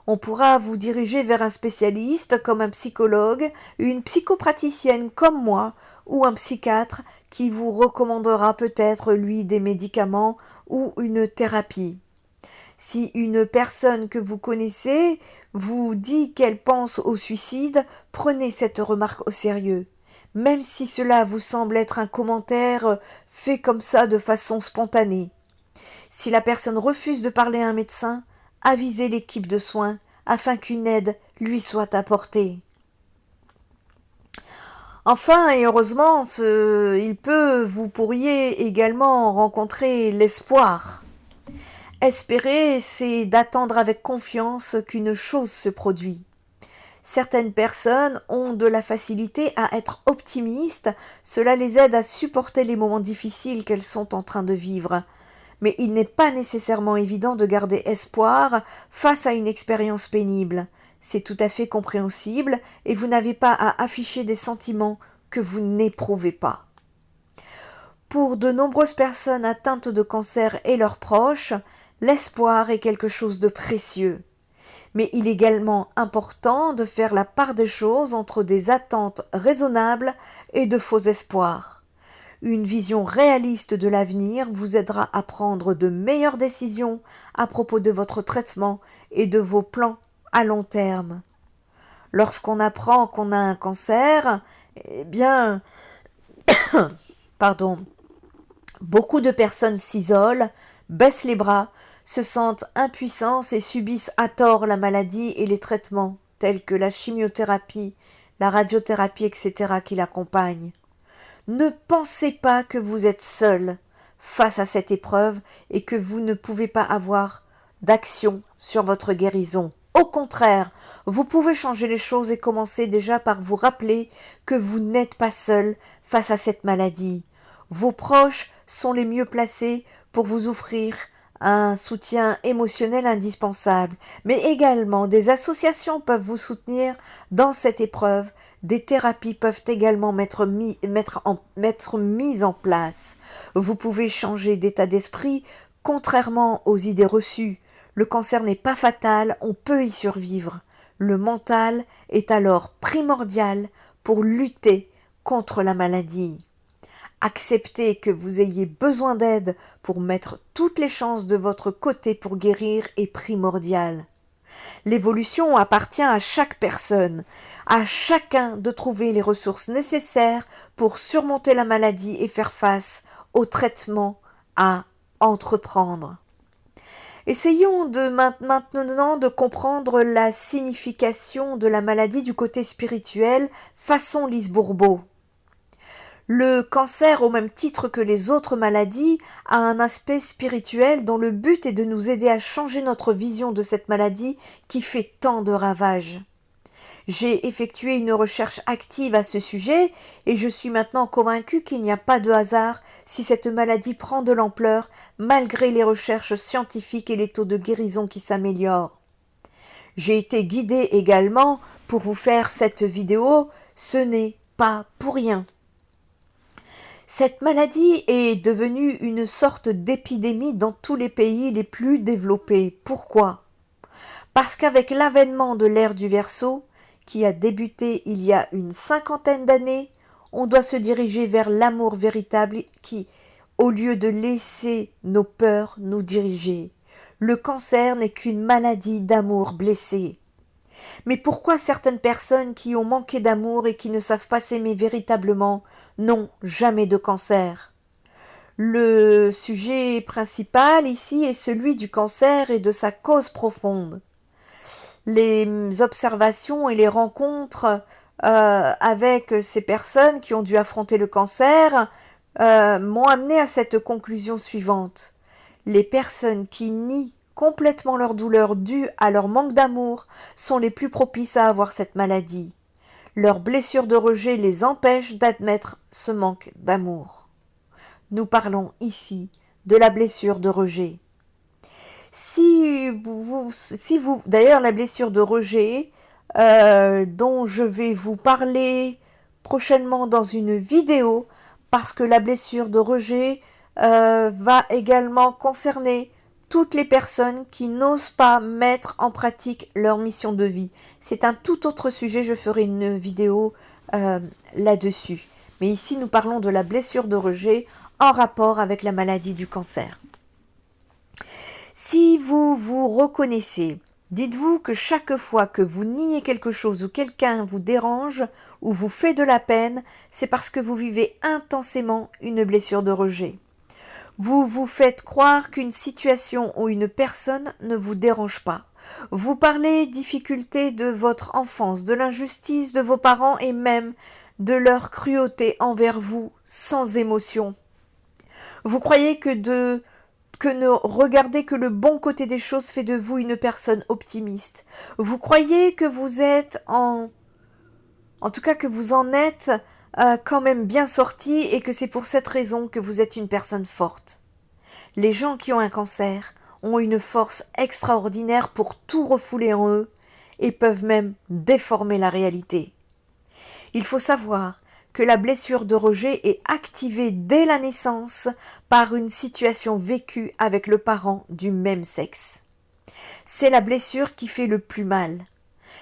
On pourra vous diriger vers un spécialiste comme un psychologue, une psychopraticienne comme moi ou un psychiatre qui vous recommandera peut-être lui des médicaments ou une thérapie. Si une personne que vous connaissez vous dit qu'elle pense au suicide, prenez cette remarque au sérieux. Même si cela vous semble être un commentaire fait comme ça de façon spontanée. Si la personne refuse de parler à un médecin, avisez l'équipe de soins afin qu'une aide lui soit apportée. Enfin, et heureusement, vous pourriez également rencontrer l'espoir. Espérer, c'est d'attendre avec confiance qu'une chose se produit. Certaines personnes ont de la facilité à être optimistes, cela les aide à supporter les moments difficiles qu'elles sont en train de vivre. Mais il n'est pas nécessairement évident de garder espoir face à une expérience pénible. C'est tout à fait compréhensible et vous n'avez pas à afficher des sentiments que vous n'éprouvez pas. Pour de nombreuses personnes atteintes de cancer et leurs proches, l'espoir est quelque chose de précieux. Mais il est également important de faire la part des choses entre des attentes raisonnables et de faux espoirs. Une vision réaliste de l'avenir vous aidera à prendre de meilleures décisions à propos de votre traitement et de vos plans à long terme. Lorsqu'on apprend qu'on a un cancer, eh bien, pardon, beaucoup de personnes s'isolent, baissent les bras, se sentent impuissants et subissent à tort la maladie et les traitements, tels que la chimiothérapie, la radiothérapie, etc. qui l'accompagnent. Ne pensez pas que vous êtes seul face à cette épreuve et que vous ne pouvez pas avoir d'action sur votre guérison. Au contraire, vous pouvez changer les choses et commencer déjà par vous rappeler que vous n'êtes pas seul face à cette maladie. Vos proches sont les mieux placés pour vous offrir un soutien émotionnel indispensable, mais également des associations peuvent vous soutenir dans cette épreuve. Des thérapies peuvent également être mises en place. Vous pouvez changer d'état d'esprit, contrairement aux idées reçues. Le cancer n'est pas fatal, on peut y survivre. Le mental est alors primordial pour lutter contre la maladie. Accepter que vous ayez besoin d'aide pour mettre toutes les chances de votre côté pour guérir est primordial. L'évolution appartient à chaque personne, à chacun de trouver les ressources nécessaires pour surmonter la maladie et faire face au traitement à entreprendre. Essayons maintenant de comprendre la signification de la maladie du côté spirituel façon Lise Bourbeau. Le cancer, au même titre que les autres maladies, a un aspect spirituel dont le but est de nous aider à changer notre vision de cette maladie qui fait tant de ravages. J'ai effectué une recherche active à ce sujet et je suis maintenant convaincue qu'il n'y a pas de hasard si cette maladie prend de l'ampleur malgré les recherches scientifiques et les taux de guérison qui s'améliorent. J'ai été guidée également pour vous faire cette vidéo, ce n'est pas pour rien. Cette maladie est devenue une sorte d'épidémie dans tous les pays les plus développés. Pourquoi ? Parce qu'avec l'avènement de l'ère du Verseau, qui a débuté il y a une 50aine d'années, on doit se diriger vers l'amour véritable qui, au lieu de laisser nos peurs nous diriger. Le cancer n'est qu'une maladie d'amour blessé. Mais pourquoi certaines personnes qui ont manqué d'amour et qui ne savent pas s'aimer véritablement n'ont jamais de cancer ? Le sujet principal ici est celui du cancer et de sa cause profonde. Les observations et les rencontres avec ces personnes qui ont dû affronter le cancer m'ont amené à cette conclusion suivante. Les personnes qui nient complètement leur douleur due à leur manque d'amour sont les plus propices à avoir cette maladie. Leur blessure de rejet les empêche d'admettre ce manque d'amour. Nous parlons ici de la blessure de rejet. D'ailleurs, la blessure de rejet, dont je vais vous parler prochainement dans une vidéo, parce que la blessure de rejet va également concerner toutes les personnes qui n'osent pas mettre en pratique leur mission de vie. C'est un tout autre sujet, je ferai une vidéo là-dessus. Mais ici, nous parlons de la blessure de rejet en rapport avec la maladie du cancer. Si vous vous reconnaissez, dites-vous que chaque fois que vous niez quelque chose ou quelqu'un vous dérange ou vous fait de la peine, c'est parce que vous vivez intensément une blessure de rejet. Vous vous faites croire qu'une situation ou une personne ne vous dérange pas. Vous parlez difficultés de votre enfance, de l'injustice de vos parents et même de leur cruauté envers vous sans émotion. Vous croyez que de que ne regardez que le bon côté des choses fait de vous une personne optimiste. Vous croyez que vous êtes en tout cas que vous en êtes quand même bien sorti et que c'est pour cette raison que vous êtes une personne forte. Les gens qui ont un cancer ont une force extraordinaire pour tout refouler en eux et peuvent même déformer la réalité. Il faut savoir que la blessure de rejet est activée dès la naissance par une situation vécue avec le parent du même sexe. C'est la blessure qui fait le plus mal.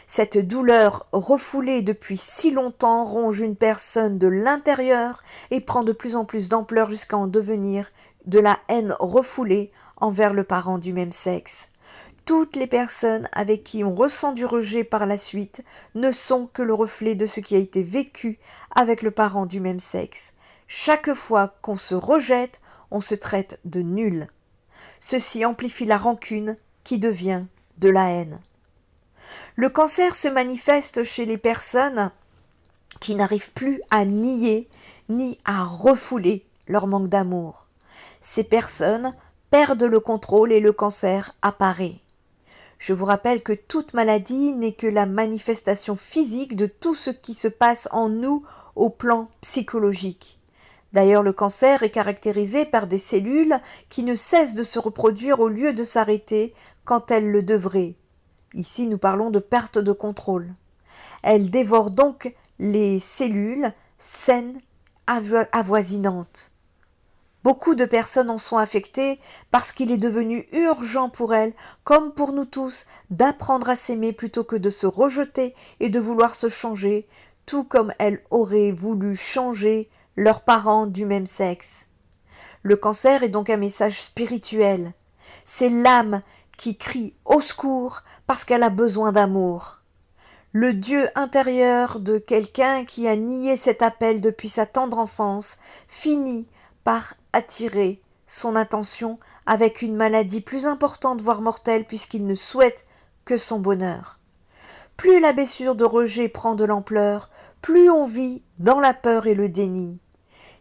Cette douleur refoulée depuis si longtemps ronge une personne de l'intérieur et prend de plus en plus d'ampleur jusqu'à en devenir de la haine refoulée envers le parent du même sexe. Toutes les personnes avec qui on ressent du rejet par la suite ne sont que le reflet de ce qui a été vécu avec le parent du même sexe. Chaque fois qu'on se rejette, on se traite de nul. Ceci amplifie la rancune qui devient de la haine. Le cancer se manifeste chez les personnes qui n'arrivent plus à nier ni à refouler leur manque d'amour. Ces personnes perdent le contrôle et le cancer apparaît. Je vous rappelle que toute maladie n'est que la manifestation physique de tout ce qui se passe en nous au plan psychologique. D'ailleurs, le cancer est caractérisé par des cellules qui ne cessent de se reproduire au lieu de s'arrêter quand elles le devraient. Ici, nous parlons de perte de contrôle. Elles dévorent donc les cellules saines avoisinantes. Beaucoup de personnes en sont affectées parce qu'il est devenu urgent pour elles, comme pour nous tous, d'apprendre à s'aimer plutôt que de se rejeter et de vouloir se changer, tout comme elles auraient voulu changer leurs parents du même sexe. Le cancer est donc un message spirituel. C'est l'âme qui crie au secours parce qu'elle a besoin d'amour. Le Dieu intérieur de quelqu'un qui a nié cet appel depuis sa tendre enfance finit par attirer son attention avec une maladie plus importante voire mortelle puisqu'il ne souhaite que son bonheur. Plus la blessure de rejet prend de l'ampleur, plus on vit dans la peur et le déni.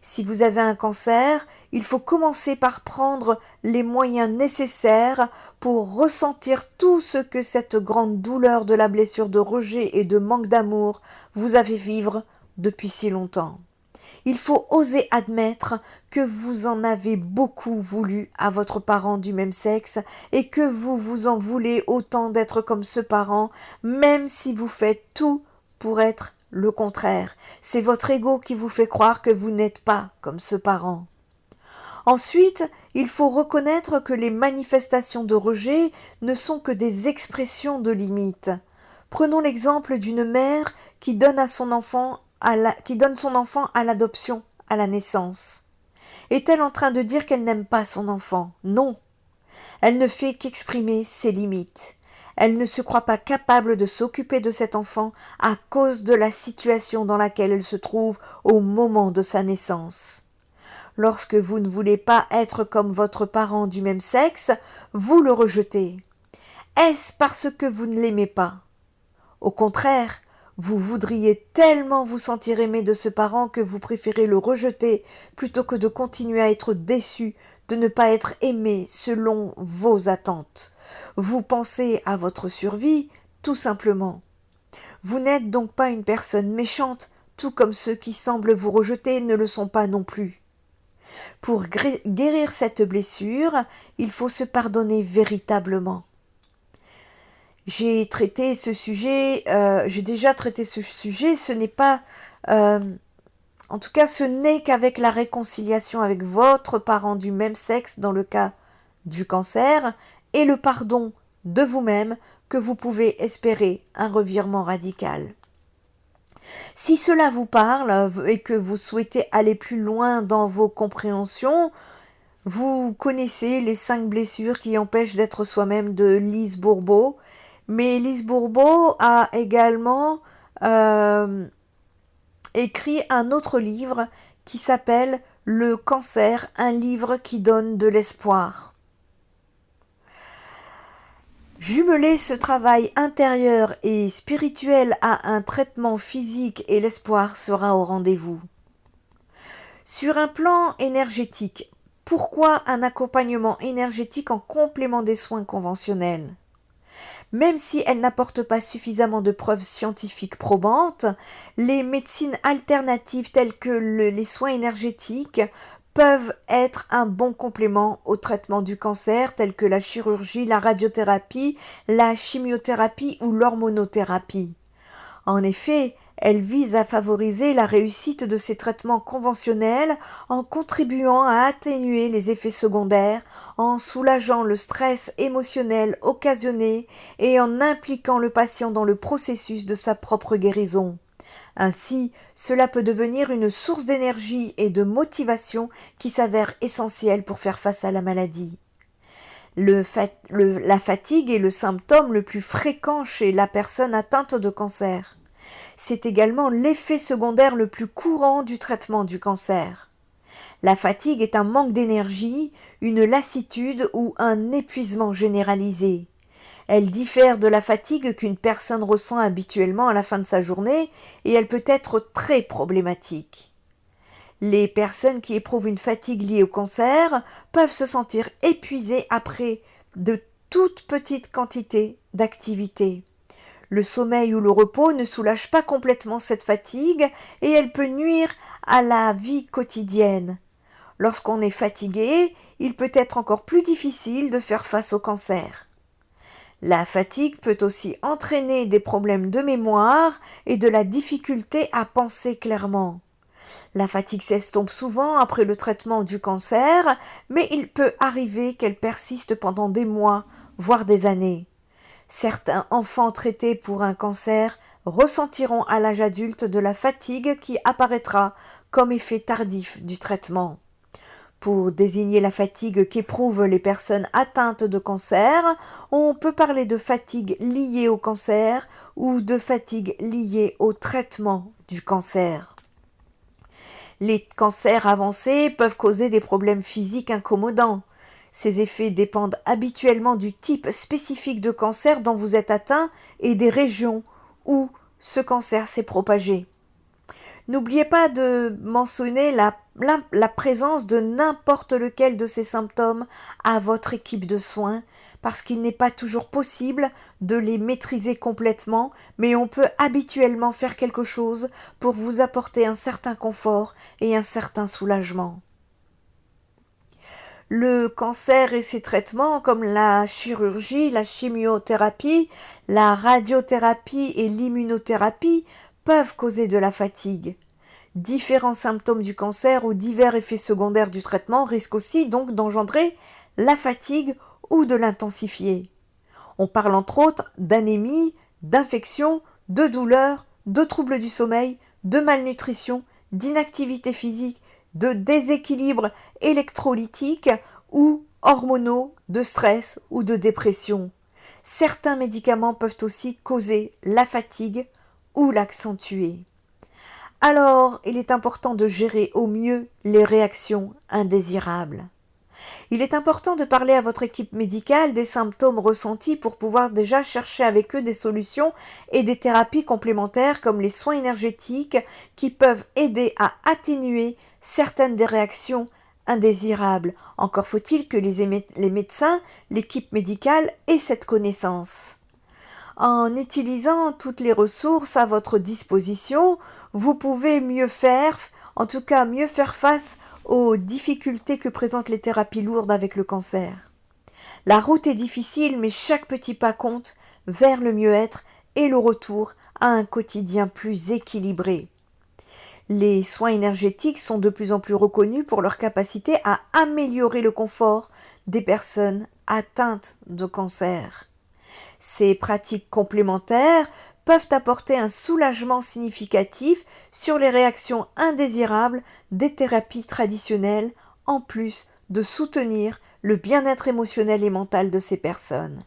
Si vous avez un cancer, il faut commencer par prendre les moyens nécessaires pour ressentir tout ce que cette grande douleur de la blessure de rejet et de manque d'amour vous a fait vivre depuis si longtemps. Il faut oser admettre que vous en avez beaucoup voulu à votre parent du même sexe et que vous vous en voulez autant d'être comme ce parent, même si vous faites tout pour être le contraire. C'est votre ego qui vous fait croire que vous n'êtes pas comme ce parent. Ensuite, il faut reconnaître que les manifestations de rejet ne sont que des expressions de limite. Prenons l'exemple d'une mère qui donne son enfant à l'adoption, à la naissance. Est-elle en train de dire qu'elle n'aime pas son enfant? Non. Elle ne fait qu'exprimer ses limites. Elle ne se croit pas capable de s'occuper de cet enfant à cause de la situation dans laquelle elle se trouve au moment de sa naissance. Lorsque vous ne voulez pas être comme votre parent du même sexe, vous le rejetez. Est-ce parce que vous ne l'aimez pas? Au contraire, vous voudriez tellement vous sentir aimé de ce parent que vous préférez le rejeter plutôt que de continuer à être déçu de ne pas être aimé selon vos attentes. Vous pensez à votre survie, tout simplement. Vous n'êtes donc pas une personne méchante, tout comme ceux qui semblent vous rejeter ne le sont pas non plus. Pour guérir cette blessure, il faut se pardonner véritablement. J'ai déjà traité ce sujet, ce n'est pas... en tout cas, ce n'est qu'avec la réconciliation avec votre parent du même sexe dans le cas du cancer et le pardon de vous-même que vous pouvez espérer un revirement radical. Si cela vous parle et que vous souhaitez aller plus loin dans vos compréhensions, vous connaissez les 5 blessures qui empêchent d'être soi-même de Lise Bourbeau. Mais Lise Bourbeau a également écrit un autre livre qui s'appelle « Le cancer, un livre qui donne de l'espoir ». Jumeler ce travail intérieur et spirituel à un traitement physique et l'espoir sera au rendez-vous. Sur un plan énergétique, Pourquoi un accompagnement énergétique en complément des soins conventionnels? Même si elles n'apportent pas suffisamment de preuves scientifiques probantes, les médecines alternatives telles que les soins énergétiques peuvent être un bon complément au traitement du cancer, tels que la chirurgie, la radiothérapie, la chimiothérapie ou l'hormonothérapie. En effet, elle vise à favoriser la réussite de ces traitements conventionnels en contribuant à atténuer les effets secondaires, en soulageant le stress émotionnel occasionné et en impliquant le patient dans le processus de sa propre guérison. Ainsi, cela peut devenir une source d'énergie et de motivation qui s'avère essentielle pour faire face à la maladie. La fatigue est le symptôme le plus fréquent chez la personne atteinte de cancer. C'est également l'effet secondaire le plus courant du traitement du cancer. La fatigue est un manque d'énergie, une lassitude ou un épuisement généralisé. Elle diffère de la fatigue qu'une personne ressent habituellement à la fin de sa journée et elle peut être très problématique. Les personnes qui éprouvent une fatigue liée au cancer peuvent se sentir épuisées après de toutes petites quantités d'activité. Le sommeil ou le repos ne soulage pas complètement cette fatigue et elle peut nuire à la vie quotidienne. Lorsqu'on est fatigué, il peut être encore plus difficile de faire face au cancer. La fatigue peut aussi entraîner des problèmes de mémoire et de la difficulté à penser clairement. La fatigue s'estompe souvent après le traitement du cancer, mais il peut arriver qu'elle persiste pendant des mois, voire des années. Certains enfants traités pour un cancer ressentiront à l'âge adulte de la fatigue qui apparaîtra comme effet tardif du traitement. Pour désigner la fatigue qu'éprouvent les personnes atteintes de cancer, on peut parler de fatigue liée au cancer ou de fatigue liée au traitement du cancer. Les cancers avancés peuvent causer des problèmes physiques incommodants. Ces effets dépendent habituellement du type spécifique de cancer dont vous êtes atteint et des régions où ce cancer s'est propagé. N'oubliez pas de mentionner la présence de n'importe lequel de ces symptômes à votre équipe de soins, parce qu'il n'est pas toujours possible de les maîtriser complètement, mais on peut habituellement faire quelque chose pour vous apporter un certain confort et un certain soulagement. Le cancer et ses traitements comme la chirurgie, la chimiothérapie, la radiothérapie et l'immunothérapie peuvent causer de la fatigue. Différents symptômes du cancer ou divers effets secondaires du traitement risquent aussi donc d'engendrer la fatigue ou de l'intensifier. On parle entre autres d'anémie, d'infection, de douleur, de troubles du sommeil, de malnutrition, d'inactivité physique, de déséquilibre électrolytique ou hormonaux, de stress ou de dépression. Certains médicaments peuvent aussi causer la fatigue ou l'accentuer. Alors, il est important de gérer au mieux les réactions indésirables. Il est important de parler à votre équipe médicale des symptômes ressentis pour pouvoir déjà chercher avec eux des solutions et des thérapies complémentaires comme les soins énergétiques qui peuvent aider à atténuer certaines des réactions indésirables. Encore faut-il que les médecins, l'équipe médicale aient cette connaissance. En utilisant toutes les ressources à votre disposition, vous pouvez mieux faire, en tout cas mieux faire face aux difficultés que présentent les thérapies lourdes avec le cancer. La route est difficile, mais chaque petit pas compte vers le mieux-être et le retour à un quotidien plus équilibré. Les soins énergétiques sont de plus en plus reconnus pour leur capacité à améliorer le confort des personnes atteintes de cancer. Ces pratiques complémentaires peuvent apporter un soulagement significatif sur les réactions indésirables des thérapies traditionnelles, en plus de soutenir le bien-être émotionnel et mental de ces personnes.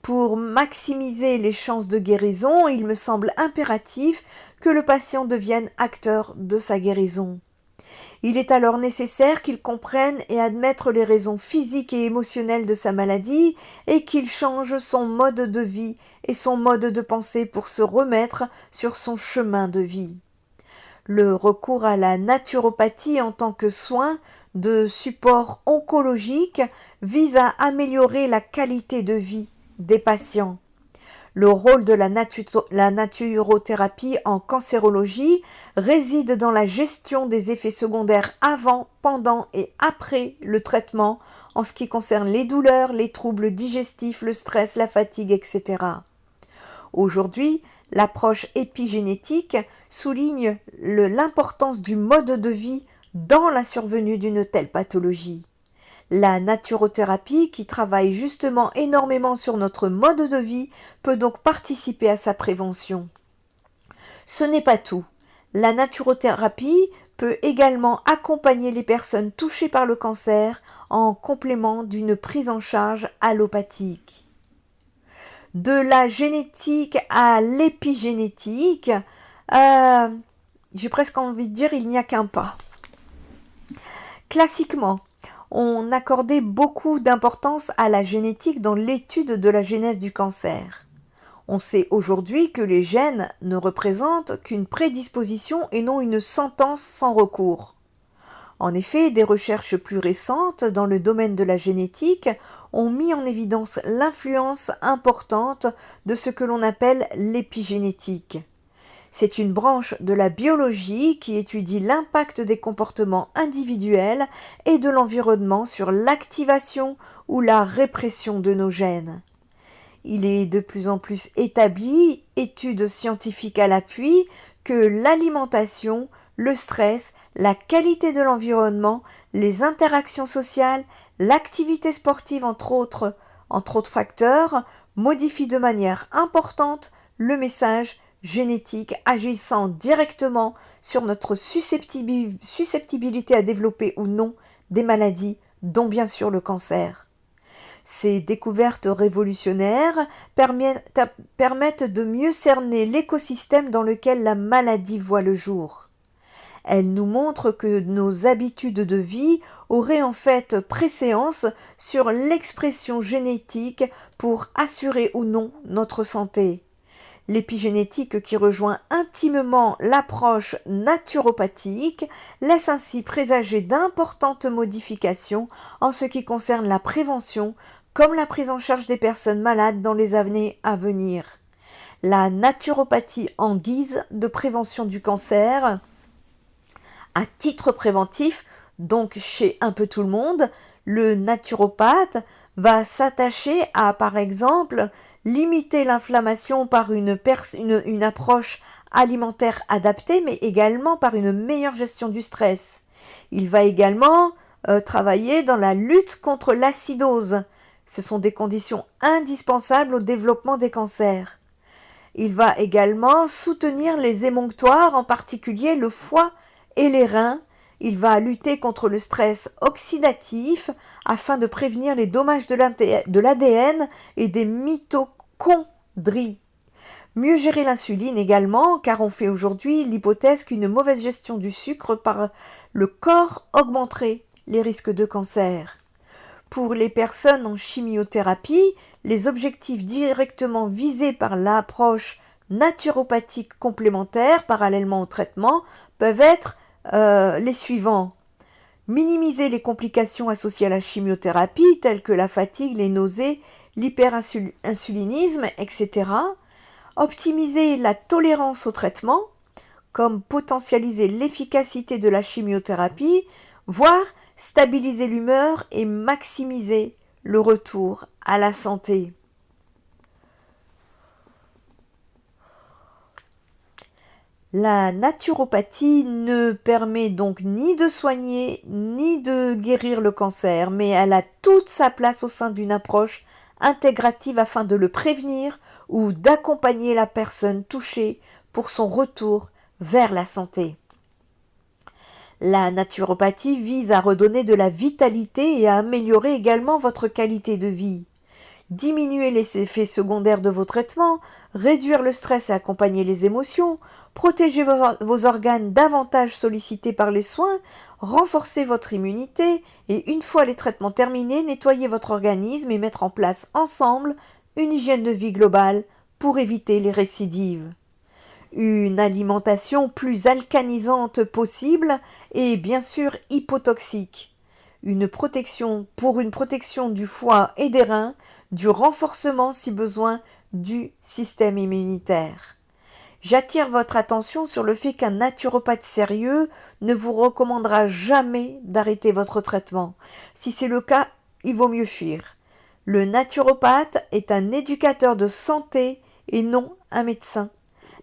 Pour maximiser les chances de guérison, il me semble impératif que le patient devienne acteur de sa guérison. Il est alors nécessaire qu'il comprenne et admette les raisons physiques et émotionnelles de sa maladie et qu'il change son mode de vie et son mode de pensée pour se remettre sur son chemin de vie. Le recours à la naturopathie en tant que soin de support oncologique vise à améliorer la qualité de vie des patients. Le rôle de la naturothérapie en cancérologie réside dans la gestion des effets secondaires avant, pendant et après le traitement en ce qui concerne les douleurs, les troubles digestifs, le stress, la fatigue, etc. Aujourd'hui, l'approche épigénétique souligne l'importance du mode de vie dans la survenue d'une telle pathologie. La naturothérapie, qui travaille justement énormément sur notre mode de vie, peut donc participer à sa prévention. Ce n'est pas tout. La naturothérapie peut également accompagner les personnes touchées par le cancer en complément d'une prise en charge allopathique. De la génétique à l'épigénétique, j'ai presque envie de dire il n'y a qu'un pas. Classiquement, on accordait beaucoup d'importance à la génétique dans l'étude de la genèse du cancer. On sait aujourd'hui que les gènes ne représentent qu'une prédisposition et non une sentence sans recours. En effet, des recherches plus récentes dans le domaine de la génétique ont mis en évidence l'influence importante de ce que l'on appelle l'épigénétique. C'est une branche de la biologie qui étudie l'impact des comportements individuels et de l'environnement sur l'activation ou la répression de nos gènes. Il est de plus en plus établi, études scientifiques à l'appui, que l'alimentation, le stress, la qualité de l'environnement, les interactions sociales, l'activité sportive entre autres facteurs, modifient de manière importante le message génétique agissant directement sur notre susceptibilité à développer ou non des maladies, dont bien sûr le cancer. Ces découvertes révolutionnaires permettent de mieux cerner l'écosystème dans lequel la maladie voit le jour. Elles nous montrent que nos habitudes de vie auraient en fait préséance sur l'expression génétique pour assurer ou non notre santé. L'épigénétique, qui rejoint intimement l'approche naturopathique, laisse ainsi présager d'importantes modifications en ce qui concerne la prévention comme la prise en charge des personnes malades dans les années à venir. La naturopathie en guise de prévention du cancer, à titre préventif, donc chez un peu tout le monde, le naturopathe va s'attacher à, par exemple, limiter l'inflammation par une approche alimentaire adaptée, mais également par une meilleure gestion du stress. Il va également travailler dans la lutte contre l'acidose. Ce sont des conditions indispensables au développement des cancers. Il va également soutenir les émonctoires, en particulier le foie et les reins. Il va lutter contre le stress oxydatif afin de prévenir les dommages de l'ADN et des mitochondries. Mieux gérer l'insuline également, car on fait aujourd'hui l'hypothèse qu'une mauvaise gestion du sucre par le corps augmenterait les risques de cancer. Pour les personnes en chimiothérapie, les objectifs directement visés par l'approche naturopathique complémentaire parallèlement au traitement peuvent être les suivants. Minimiser les complications associées à la chimiothérapie, telles que la fatigue, les nausées, l'hyperinsulinisme, etc. Optimiser la tolérance au traitement, comme potentialiser l'efficacité de la chimiothérapie, voire stabiliser l'humeur et maximiser le retour à la santé. La naturopathie ne permet donc ni de soigner ni de guérir le cancer, mais elle a toute sa place au sein d'une approche intégrative afin de le prévenir ou d'accompagner la personne touchée pour son retour vers la santé. La naturopathie vise à redonner de la vitalité et à améliorer également votre qualité de vie. Diminuer les effets secondaires de vos traitements, réduire le stress et accompagner les émotions, protéger vos organes davantage sollicités par les soins, renforcer votre immunité et une fois les traitements terminés, nettoyer votre organisme et mettre en place ensemble une hygiène de vie globale pour éviter les récidives. Une alimentation plus alcanisante possible et bien sûr hypotoxique. pour une protection du foie et des reins, du renforcement si besoin du système immunitaire. J'attire votre attention sur le fait qu'un naturopathe sérieux ne vous recommandera jamais d'arrêter votre traitement. Si c'est le cas, il vaut mieux fuir. Le naturopathe est un éducateur de santé et non un médecin.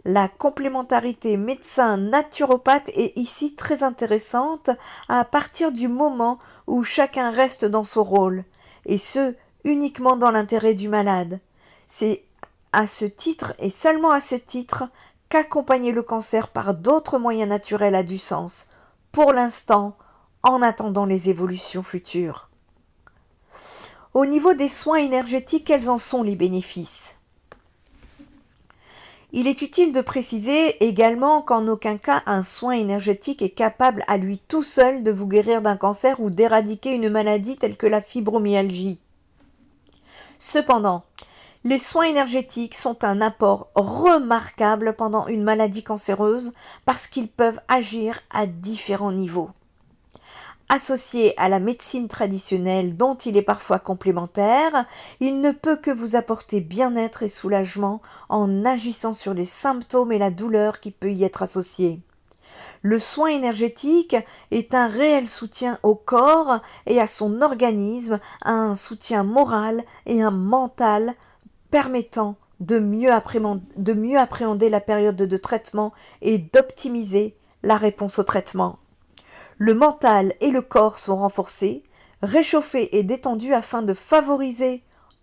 La complémentarité médecin-naturopathe est ici très intéressante à partir du moment où chacun reste dans son rôle, et ce, uniquement dans l'intérêt du malade. C'est à ce titre et seulement à ce titre qu'accompagner le cancer par d'autres moyens naturels a du sens, pour l'instant, en attendant les évolutions futures. Au niveau des soins énergétiques, quels en sont les bénéfices ? Il est utile de préciser également qu'en aucun cas un soin énergétique est capable à lui tout seul de vous guérir d'un cancer ou d'éradiquer une maladie telle que la fibromyalgie. Cependant, les soins énergétiques sont un apport remarquable pendant une maladie cancéreuse parce qu'ils peuvent agir à différents niveaux. Associé à la médecine traditionnelle dont il est parfois complémentaire, il ne peut que vous apporter bien-être et soulagement en agissant sur les symptômes et la douleur qui peut y être associée. Le soin énergétique est un réel soutien au corps et à son organisme, un soutien moral et un mental permettant de mieux appréhender la période de traitement et d'optimiser la réponse au traitement. Le mental et le corps sont renforcés, réchauffés et détendus afin de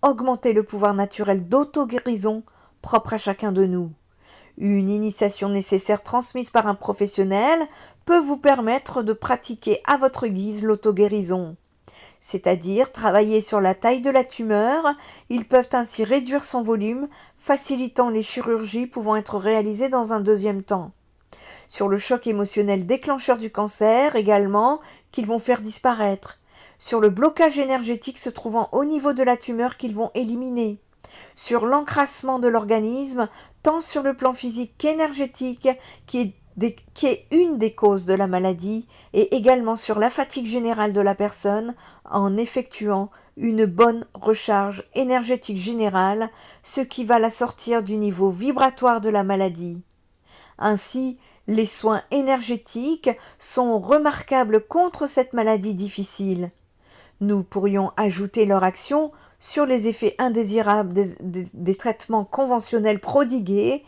augmenter le pouvoir naturel d'auto-guérison propre à chacun de nous. Une initiation nécessaire transmise par un professionnel peut vous permettre de pratiquer à votre guise l'auto-guérison. C'est-à-dire travailler sur la taille de la tumeur, ils peuvent ainsi réduire son volume, facilitant les chirurgies pouvant être réalisées dans un deuxième temps. Sur le choc émotionnel déclencheur du cancer également, qu'ils vont faire disparaître. Sur le blocage énergétique se trouvant au niveau de la tumeur qu'ils vont éliminer. Sur l'encrassement de l'organisme, tant sur le plan physique qu'énergétique, qui est une des causes de la maladie, et également sur la fatigue générale de la personne en effectuant une bonne recharge énergétique générale, ce qui va la sortir du niveau vibratoire de la maladie. Ainsi, les soins énergétiques sont remarquables contre cette maladie difficile. Nous pourrions ajouter leur action sur les effets indésirables des traitements conventionnels prodigués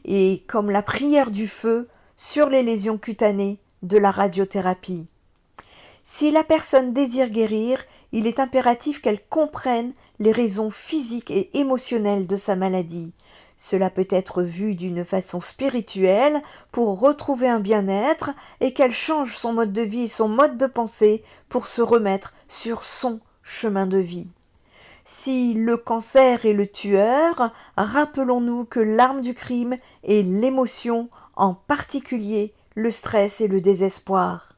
et comme la prière du feu sur les lésions cutanées de la radiothérapie. Si la personne désire guérir, il est impératif qu'elle comprenne les raisons physiques et émotionnelles de sa maladie. Cela peut être vu d'une façon spirituelle pour retrouver un bien-être et qu'elle change son mode de vie et son mode de pensée pour se remettre sur son chemin de vie. Si le cancer est le tueur, rappelons-nous que l'arme du crime est l'émotion, en particulier le stress et le désespoir.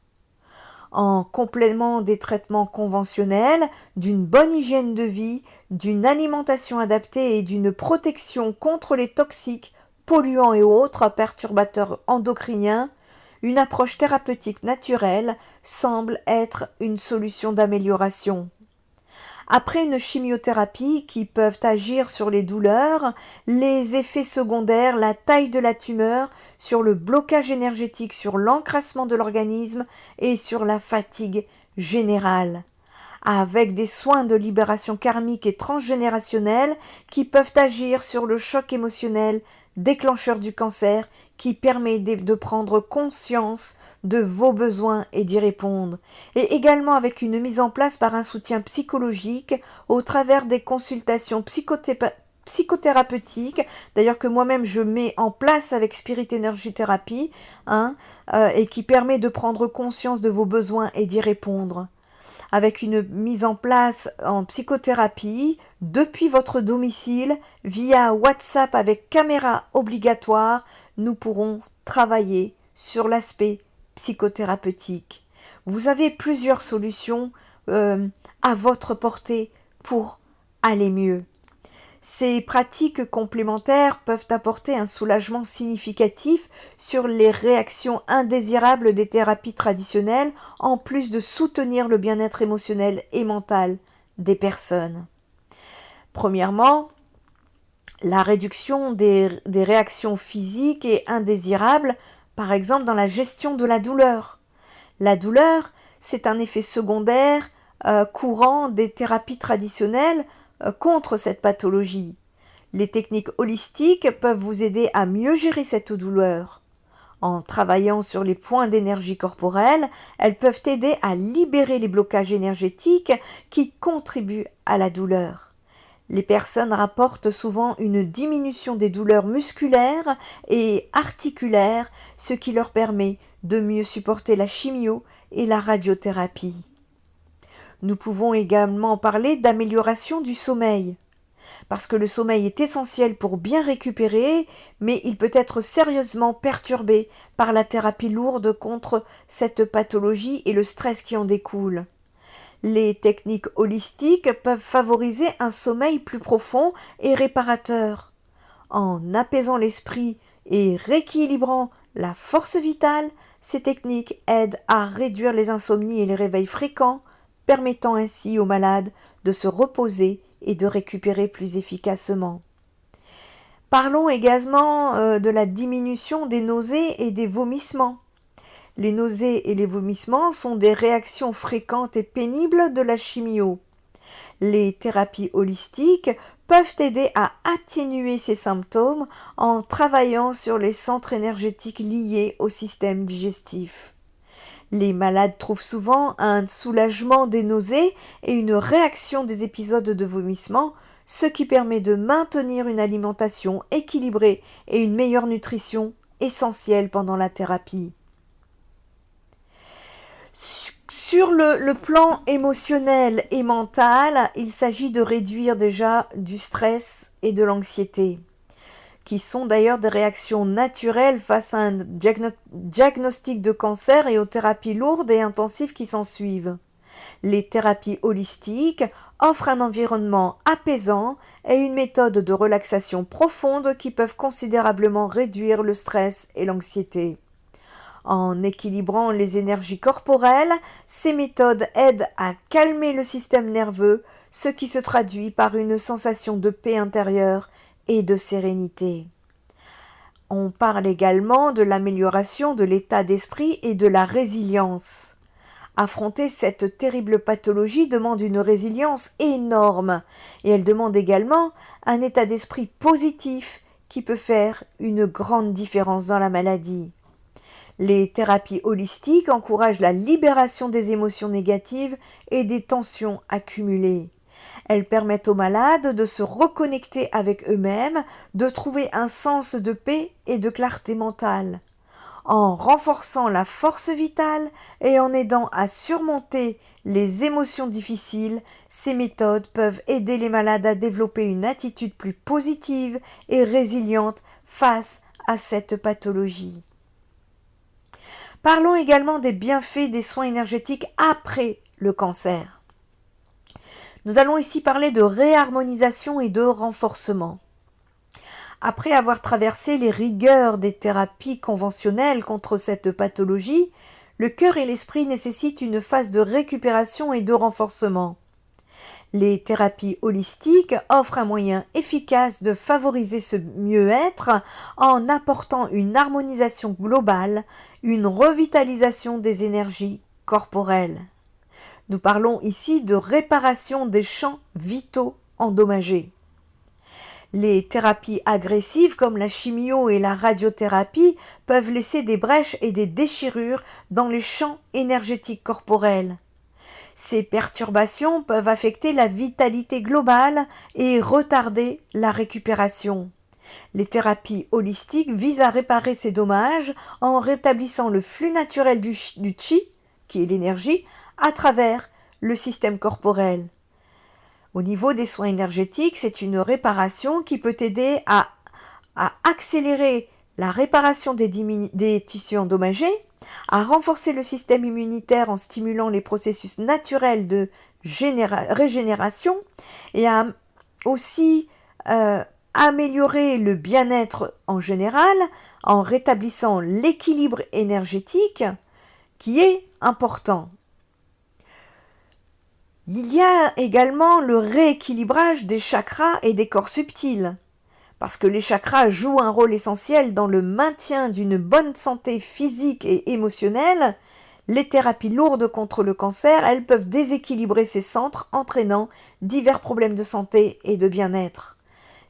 En complément des traitements conventionnels, d'une bonne hygiène de vie, d'une alimentation adaptée et d'une protection contre les toxiques, polluants et autres perturbateurs endocriniens, une approche thérapeutique naturelle semble être une solution d'amélioration. Après une chimiothérapie qui peuvent agir sur les douleurs, les effets secondaires, la taille de la tumeur, sur le blocage énergétique, sur l'encrassement de l'organisme et sur la fatigue générale. Avec des soins de libération karmique et transgénérationnelle qui peuvent agir sur le choc émotionnel déclencheur du cancer qui permet de prendre conscience de vos besoins et d'y répondre, et également avec une mise en place par un soutien psychologique au travers des consultations psychothérapeutiques, d'ailleurs que moi-même je mets en place avec Spirit Energy Therapy, et qui permet de prendre conscience de vos besoins et d'y répondre. Avec une mise en place en psychothérapie depuis votre domicile via WhatsApp avec caméra obligatoire, nous pourrons travailler sur l'aspect psychothérapeutique. Vous avez plusieurs solutions à votre portée pour aller mieux. Ces pratiques complémentaires peuvent apporter un soulagement significatif sur les réactions indésirables des thérapies traditionnelles, en plus de soutenir le bien-être émotionnel et mental des personnes. Premièrement, la réduction des réactions physiques et indésirables, par exemple dans la gestion de la douleur. La douleur, c'est un effet secondaire courant des thérapies traditionnelles contre cette pathologie. Les techniques holistiques peuvent vous aider à mieux gérer cette douleur. En travaillant sur les points d'énergie corporelle, elles peuvent aider à libérer les blocages énergétiques qui contribuent à la douleur. Les personnes rapportent souvent une diminution des douleurs musculaires et articulaires, ce qui leur permet de mieux supporter la chimio et la radiothérapie. Nous pouvons également parler d'amélioration du sommeil, parce que le sommeil est essentiel pour bien récupérer, mais il peut être sérieusement perturbé par la thérapie lourde contre cette pathologie et le stress qui en découle. Les techniques holistiques peuvent favoriser un sommeil plus profond et réparateur. En apaisant l'esprit et rééquilibrant la force vitale, ces techniques aident à réduire les insomnies et les réveils fréquents, permettant ainsi aux malades de se reposer et de récupérer plus efficacement. Parlons également de la diminution des nausées et des vomissements. Les nausées et les vomissements sont des réactions fréquentes et pénibles de la chimio. Les thérapies holistiques peuvent aider à atténuer ces symptômes en travaillant sur les centres énergétiques liés au système digestif. Les malades trouvent souvent un soulagement des nausées et une réaction des épisodes de vomissement, ce qui permet de maintenir une alimentation équilibrée et une meilleure nutrition essentielle pendant la thérapie. Sur le plan émotionnel et mental, il s'agit de réduire déjà du stress et de l'anxiété, qui sont d'ailleurs des réactions naturelles face à un diagnostic de cancer et aux thérapies lourdes et intensives qui s'ensuivent. Les thérapies holistiques offrent un environnement apaisant et une méthode de relaxation profonde qui peuvent considérablement réduire le stress et l'anxiété. En équilibrant les énergies corporelles, ces méthodes aident à calmer le système nerveux, ce qui se traduit par une sensation de paix intérieure et de sérénité. On parle également de l'amélioration de l'état d'esprit et de la résilience. Affronter cette terrible pathologie demande une résilience énorme et elle demande également un état d'esprit positif qui peut faire une grande différence dans la maladie. Les thérapies holistiques encouragent la libération des émotions négatives et des tensions accumulées. Elles permettent aux malades de se reconnecter avec eux-mêmes, de trouver un sens de paix et de clarté mentale. En renforçant la force vitale et en aidant à surmonter les émotions difficiles, ces méthodes peuvent aider les malades à développer une attitude plus positive et résiliente face à cette pathologie. Parlons également des bienfaits des soins énergétiques après le cancer. Nous allons ici parler de réharmonisation et de renforcement. Après avoir traversé les rigueurs des thérapies conventionnelles contre cette pathologie, le cœur et l'esprit nécessitent une phase de récupération et de renforcement. Les thérapies holistiques offrent un moyen efficace de favoriser ce mieux-être en apportant une harmonisation globale, une revitalisation des énergies corporelles. Nous parlons ici de réparation des champs vitaux endommagés. Les thérapies agressives comme la chimio et la radiothérapie peuvent laisser des brèches et des déchirures dans les champs énergétiques corporels. Ces perturbations peuvent affecter la vitalité globale et retarder la récupération. Les thérapies holistiques visent à réparer ces dommages en rétablissant le flux naturel du chi, qui est l'énergie, à travers le système corporel. Au niveau des soins énergétiques, c'est une réparation qui peut aider à accélérer la réparation des tissus endommagés, à renforcer le système immunitaire en stimulant les processus naturels de régénération et à aussi améliorer le bien-être en général en rétablissant l'équilibre énergétique qui est important. Il y a également le rééquilibrage des chakras et des corps subtils, parce que les chakras jouent un rôle essentiel dans le maintien d'une bonne santé physique et émotionnelle. Les thérapies lourdes contre le cancer, elles peuvent déséquilibrer ces centres, entraînant divers problèmes de santé et de bien-être.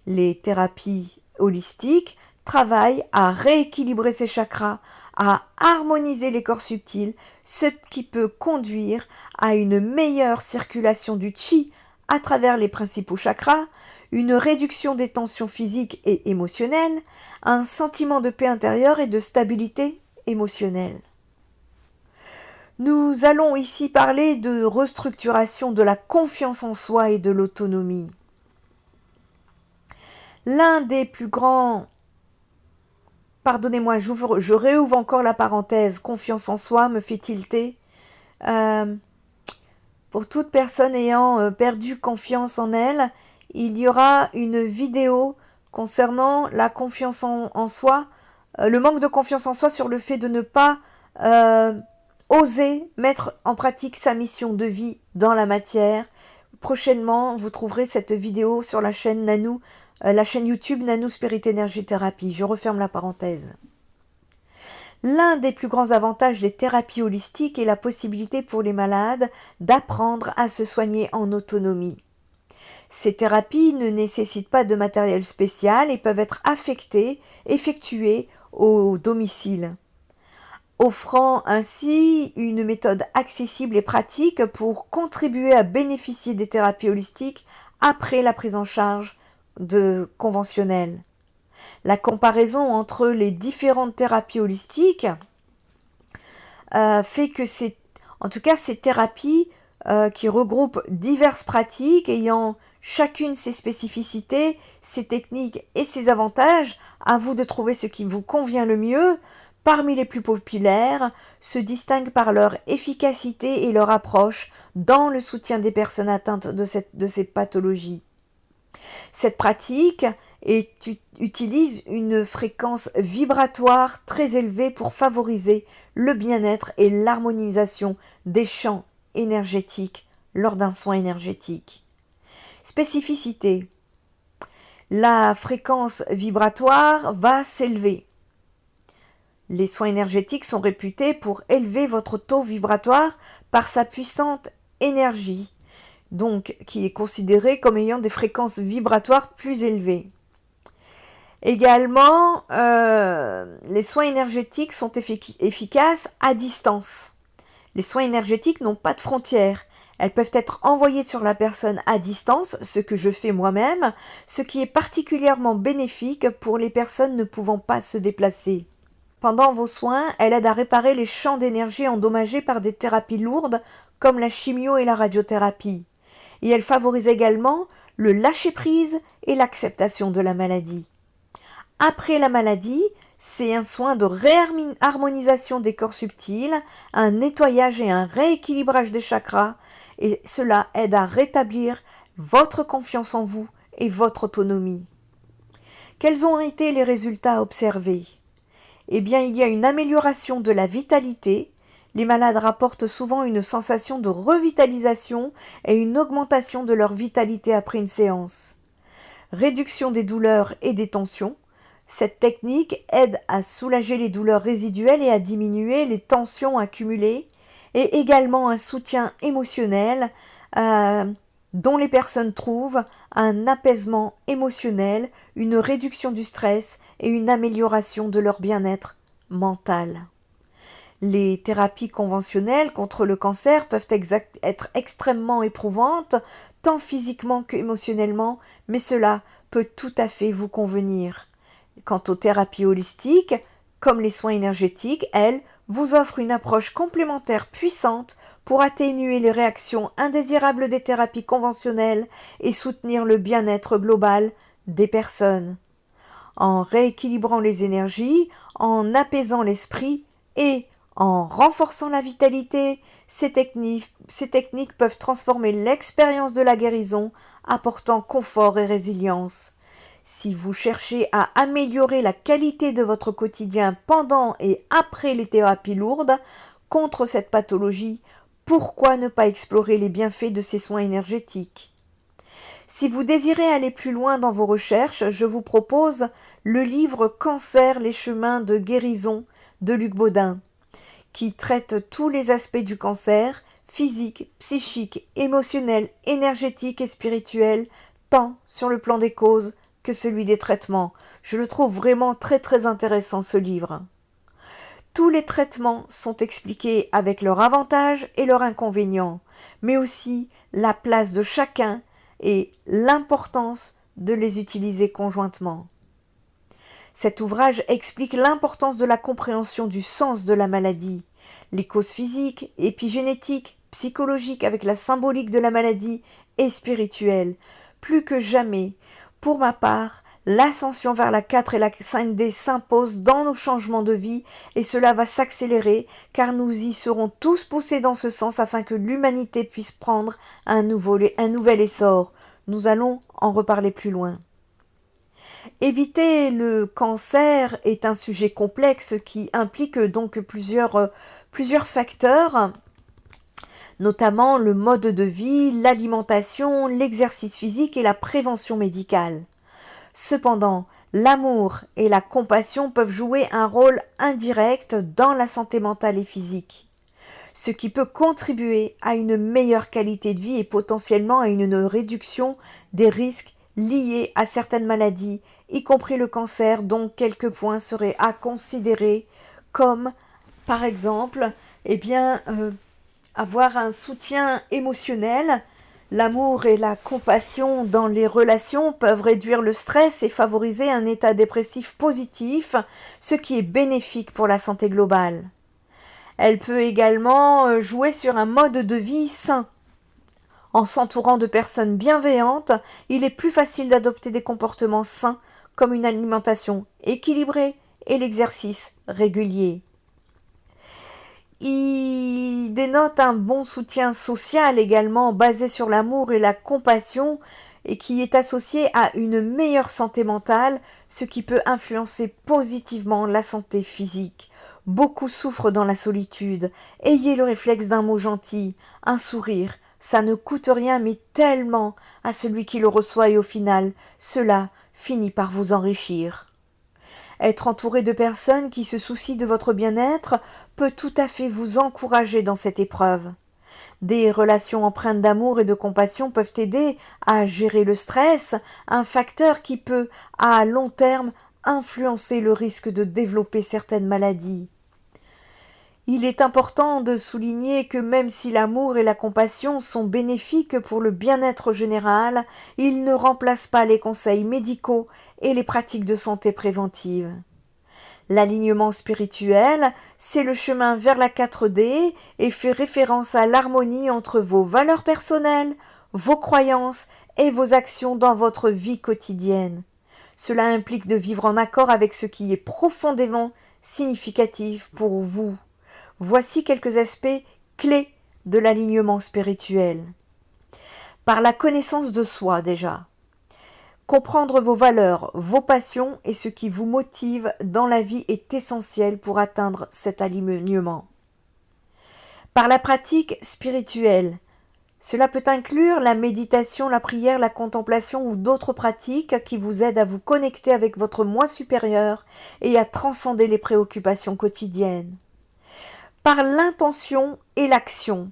Les thérapies holistiques travaillent à rééquilibrer ces chakras, à harmoniser les corps subtils, ce qui peut conduire à une meilleure circulation du chi à travers les principaux chakras, une réduction des tensions physiques et émotionnelles, un sentiment de paix intérieure et de stabilité émotionnelle. Nous allons ici parler de restructuration de la confiance en soi et de l'autonomie. L'un des plus grands... Pardonnez-moi, je réouvre encore la parenthèse. Confiance en soi me fait tilter. Pour toute personne ayant perdu confiance en elle, il y aura une vidéo concernant la confiance en soi, le manque de confiance en soi sur le fait de ne pas oser mettre en pratique sa mission de vie dans la matière. Prochainement, vous trouverez cette vidéo sur la chaîne Nanou, la chaîne YouTube Nanou Spirit Energy Therapy. Je referme la parenthèse. L'un des plus grands avantages des thérapies holistiques est la possibilité pour les malades d'apprendre à se soigner en autonomie. Ces thérapies ne nécessitent pas de matériel spécial et peuvent être effectuées au domicile, offrant ainsi une méthode accessible et pratique pour contribuer à bénéficier des thérapies holistiques après la prise en charge conventionnelle. La comparaison entre les différentes thérapies holistiques fait que ces thérapies qui regroupent diverses pratiques ayant chacune ses spécificités, ses techniques et ses avantages, à vous de trouver ce qui vous convient le mieux. Parmi les plus populaires, se distinguent par leur efficacité et leur approche dans le soutien des personnes atteintes de ces pathologies. Cette pratique utilise une fréquence vibratoire très élevée pour favoriser le bien-être et l'harmonisation des champs énergétiques lors d'un soin énergétique. Spécificité. La fréquence vibratoire va s'élever. Les soins énergétiques sont réputés pour élever votre taux vibratoire par sa puissante énergie, donc qui est considérée comme ayant des fréquences vibratoires plus élevées. Également, les soins énergétiques sont efficaces à distance. Les soins énergétiques n'ont pas de frontières. Elles peuvent être envoyées sur la personne à distance, ce que je fais moi-même, ce qui est particulièrement bénéfique pour les personnes ne pouvant pas se déplacer. Pendant vos soins, elle aide à réparer les champs d'énergie endommagés par des thérapies lourdes comme la chimio et la radiothérapie. Et elle favorise également le lâcher-prise et l'acceptation de la maladie. Après la maladie, c'est un soin de réharmonisation des corps subtils, un nettoyage et un rééquilibrage des chakras, et cela aide à rétablir votre confiance en vous et votre autonomie. Quels ont été les résultats observés ? Eh bien, il y a une amélioration de la vitalité. Les malades rapportent souvent une sensation de revitalisation et une augmentation de leur vitalité après une séance. Réduction des douleurs et des tensions. Cette technique aide à soulager les douleurs résiduelles et à diminuer les tensions accumulées, et également un soutien émotionnel dont les personnes trouvent un apaisement émotionnel, une réduction du stress et une amélioration de leur bien-être mental. Les thérapies conventionnelles contre le cancer peuvent être extrêmement éprouvantes, tant physiquement qu'émotionnellement, mais cela peut tout à fait vous convenir. Quant aux thérapies holistiques, comme les soins énergétiques, elles vous offrent une approche complémentaire puissante pour atténuer les réactions indésirables des thérapies conventionnelles et soutenir le bien-être global des personnes. En rééquilibrant les énergies, en apaisant l'esprit et en renforçant la vitalité, ces techniques peuvent transformer l'expérience de la guérison, apportant confort et résilience. Si vous cherchez à améliorer la qualité de votre quotidien pendant et après les thérapies lourdes contre cette pathologie, pourquoi ne pas explorer les bienfaits de ces soins énergétiques? Si vous désirez aller plus loin dans vos recherches, je vous propose le livre Cancer, les chemins de guérison de Luc Baudin, qui traite tous les aspects du cancer, physique, psychique, émotionnel, énergétique et spirituel, tant sur le plan des causes que celui des traitements. Je le trouve vraiment très très intéressant ce livre. Tous les traitements sont expliqués avec leurs avantages et leurs inconvénients, mais aussi la place de chacun et l'importance de les utiliser conjointement. Cet ouvrage explique l'importance de la compréhension du sens de la maladie, les causes physiques, épigénétiques, psychologiques avec la symbolique de la maladie et spirituelle. Plus que jamais, pour ma part, l'ascension vers la 4 et la 5D s'impose dans nos changements de vie et cela va s'accélérer car nous y serons tous poussés dans ce sens afin que l'humanité puisse prendre un nouvel essor. Nous allons en reparler plus loin. Éviter le cancer est un sujet complexe qui implique donc plusieurs facteurs, notamment le mode de vie, l'alimentation, l'exercice physique et la prévention médicale. Cependant, l'amour et la compassion peuvent jouer un rôle indirect dans la santé mentale et physique, ce qui peut contribuer à une meilleure qualité de vie et potentiellement à une réduction des risques liés à certaines maladies, y compris le cancer, dont quelques points seraient à considérer, comme par exemple, avoir un soutien émotionnel. L'amour et la compassion dans les relations peuvent réduire le stress et favoriser un état dépressif positif, ce qui est bénéfique pour la santé globale. Elle peut également jouer sur un mode de vie sain. En s'entourant de personnes bienveillantes, il est plus facile d'adopter des comportements sains comme une alimentation équilibrée et l'exercice régulier. Il dénote un bon soutien social également basé sur l'amour et la compassion et qui est associé à une meilleure santé mentale, ce qui peut influencer positivement la santé physique. Beaucoup souffrent dans la solitude. Ayez le réflexe d'un mot gentil, un sourire. Ça ne coûte rien mais tellement à celui qui le reçoit et au final, cela finit par vous enrichir. Être entouré de personnes qui se soucient de votre bien-être peut tout à fait vous encourager dans cette épreuve. Des relations empreintes d'amour et de compassion peuvent aider à gérer le stress, un facteur qui peut, à long terme, influencer le risque de développer certaines maladies. Il est important de souligner que même si l'amour et la compassion sont bénéfiques pour le bien-être général, ils ne remplacent pas les conseils médicaux et les pratiques de santé préventive. L'alignement spirituel, c'est le chemin vers la 4D et fait référence à l'harmonie entre vos valeurs personnelles, vos croyances et vos actions dans votre vie quotidienne. Cela implique de vivre en accord avec ce qui est profondément significatif pour vous. Voici quelques aspects clés de l'alignement spirituel. Par la connaissance de soi déjà. Comprendre vos valeurs, vos passions et ce qui vous motive dans la vie est essentiel pour atteindre cet alignement. Par la pratique spirituelle. Cela peut inclure la méditation, la prière, la contemplation ou d'autres pratiques qui vous aident à vous connecter avec votre moi supérieur et à transcender les préoccupations quotidiennes. Par l'intention et l'action.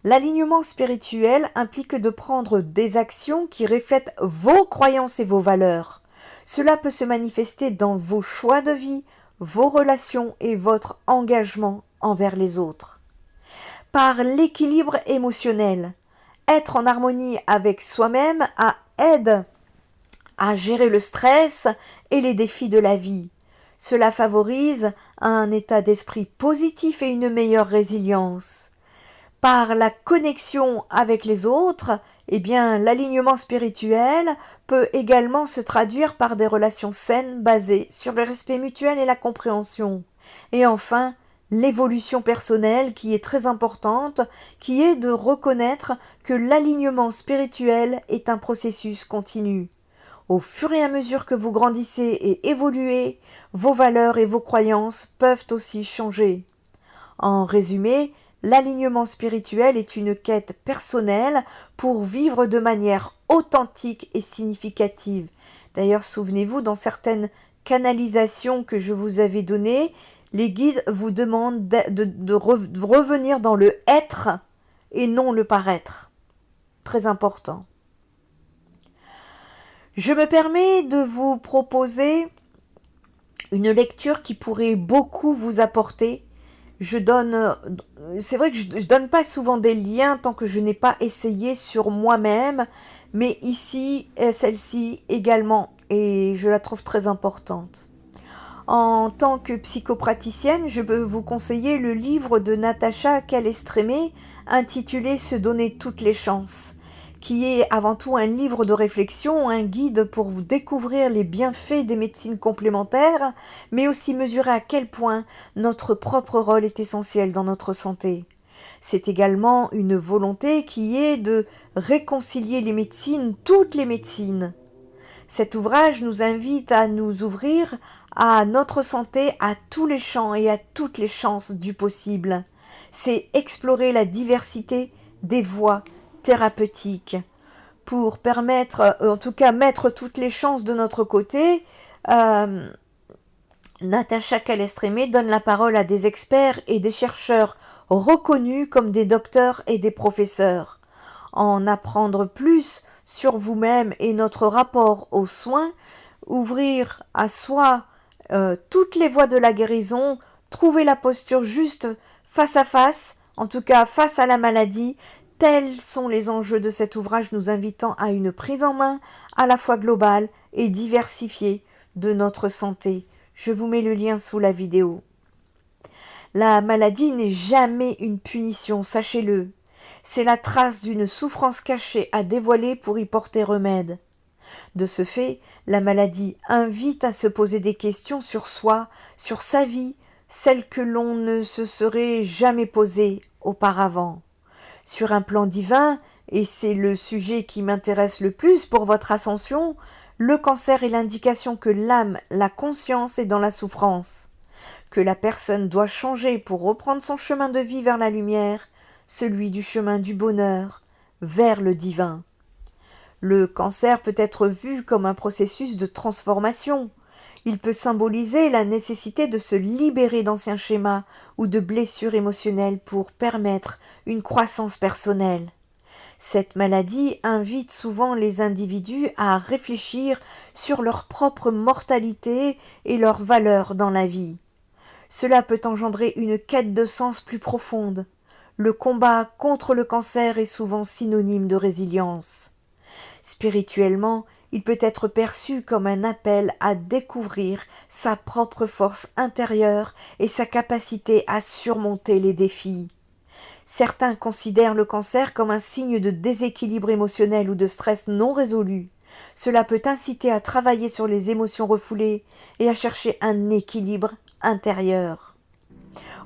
L'alignement spirituel implique de prendre des actions qui reflètent vos croyances et vos valeurs. Cela peut se manifester dans vos choix de vie, vos relations et votre engagement envers les autres. Par l'équilibre émotionnel. Être en harmonie avec soi-même aide à gérer le stress et les défis de la vie. Cela favorise un état d'esprit positif et une meilleure résilience. Par la connexion avec les autres, l'alignement spirituel peut également se traduire par des relations saines basées sur le respect mutuel et la compréhension. Et enfin, l'évolution personnelle qui est très importante, qui est de reconnaître que l'alignement spirituel est un processus continu. Au fur et à mesure que vous grandissez et évoluez, vos valeurs et vos croyances peuvent aussi changer. En résumé, l'alignement spirituel est une quête personnelle pour vivre de manière authentique et significative. D'ailleurs, souvenez-vous, dans certaines canalisations que je vous avais données, les guides vous demandent de revenir dans le être et non le paraître. Très important. Je me permets de vous proposer une lecture qui pourrait beaucoup vous apporter. C'est vrai que je donne pas souvent des liens tant que je n'ai pas essayé sur moi-même, mais ici, celle-ci également, et je la trouve très importante. En tant que psychopraticienne, je peux vous conseiller le livre de Natacha Calestrémé intitulé Se donner toutes les chances, qui est avant tout un livre de réflexion, un guide pour vous découvrir les bienfaits des médecines complémentaires, mais aussi mesurer à quel point notre propre rôle est essentiel dans notre santé. C'est également une volonté qui est de réconcilier les médecines, toutes les médecines. Cet ouvrage nous invite à nous ouvrir à notre santé, à tous les champs et à toutes les chances du possible. C'est explorer la diversité des voies thérapeutiques pour permettre, en tout cas mettre toutes les chances de notre côté. Natacha Calestrémé donne la parole à des experts et des chercheurs reconnus comme des docteurs et des professeurs. En apprendre plus sur vous-même et notre rapport aux soins, ouvrir à soi toutes les voies de la guérison, trouver la posture juste face à face, en tout cas face à la maladie, tels sont les enjeux de cet ouvrage nous invitant à une prise en main à la fois globale et diversifiée de notre santé. Je vous mets le lien sous la vidéo. La maladie n'est jamais une punition, sachez-le. C'est la trace d'une souffrance cachée à dévoiler pour y porter remède. De ce fait, la maladie invite à se poser des questions sur soi, sur sa vie, celles que l'on ne se serait jamais posées auparavant. Sur un plan divin, et c'est le sujet qui m'intéresse le plus pour votre ascension, le cancer est l'indication que l'âme, la conscience est dans la souffrance, que la personne doit changer pour reprendre son chemin de vie vers la lumière, celui du chemin du bonheur, vers le divin. Le cancer peut être vu comme un processus de transformation. Il peut symboliser la nécessité de se libérer d'anciens schémas ou de blessures émotionnelles pour permettre une croissance personnelle. Cette maladie invite souvent les individus à réfléchir sur leur propre mortalité et leur valeur dans la vie. Cela peut engendrer une quête de sens plus profonde. Le combat contre le cancer est souvent synonyme de résilience. Spirituellement, il peut être perçu comme un appel à découvrir sa propre force intérieure et sa capacité à surmonter les défis. Certains considèrent le cancer comme un signe de déséquilibre émotionnel ou de stress non résolu. Cela peut inciter à travailler sur les émotions refoulées et à chercher un équilibre intérieur.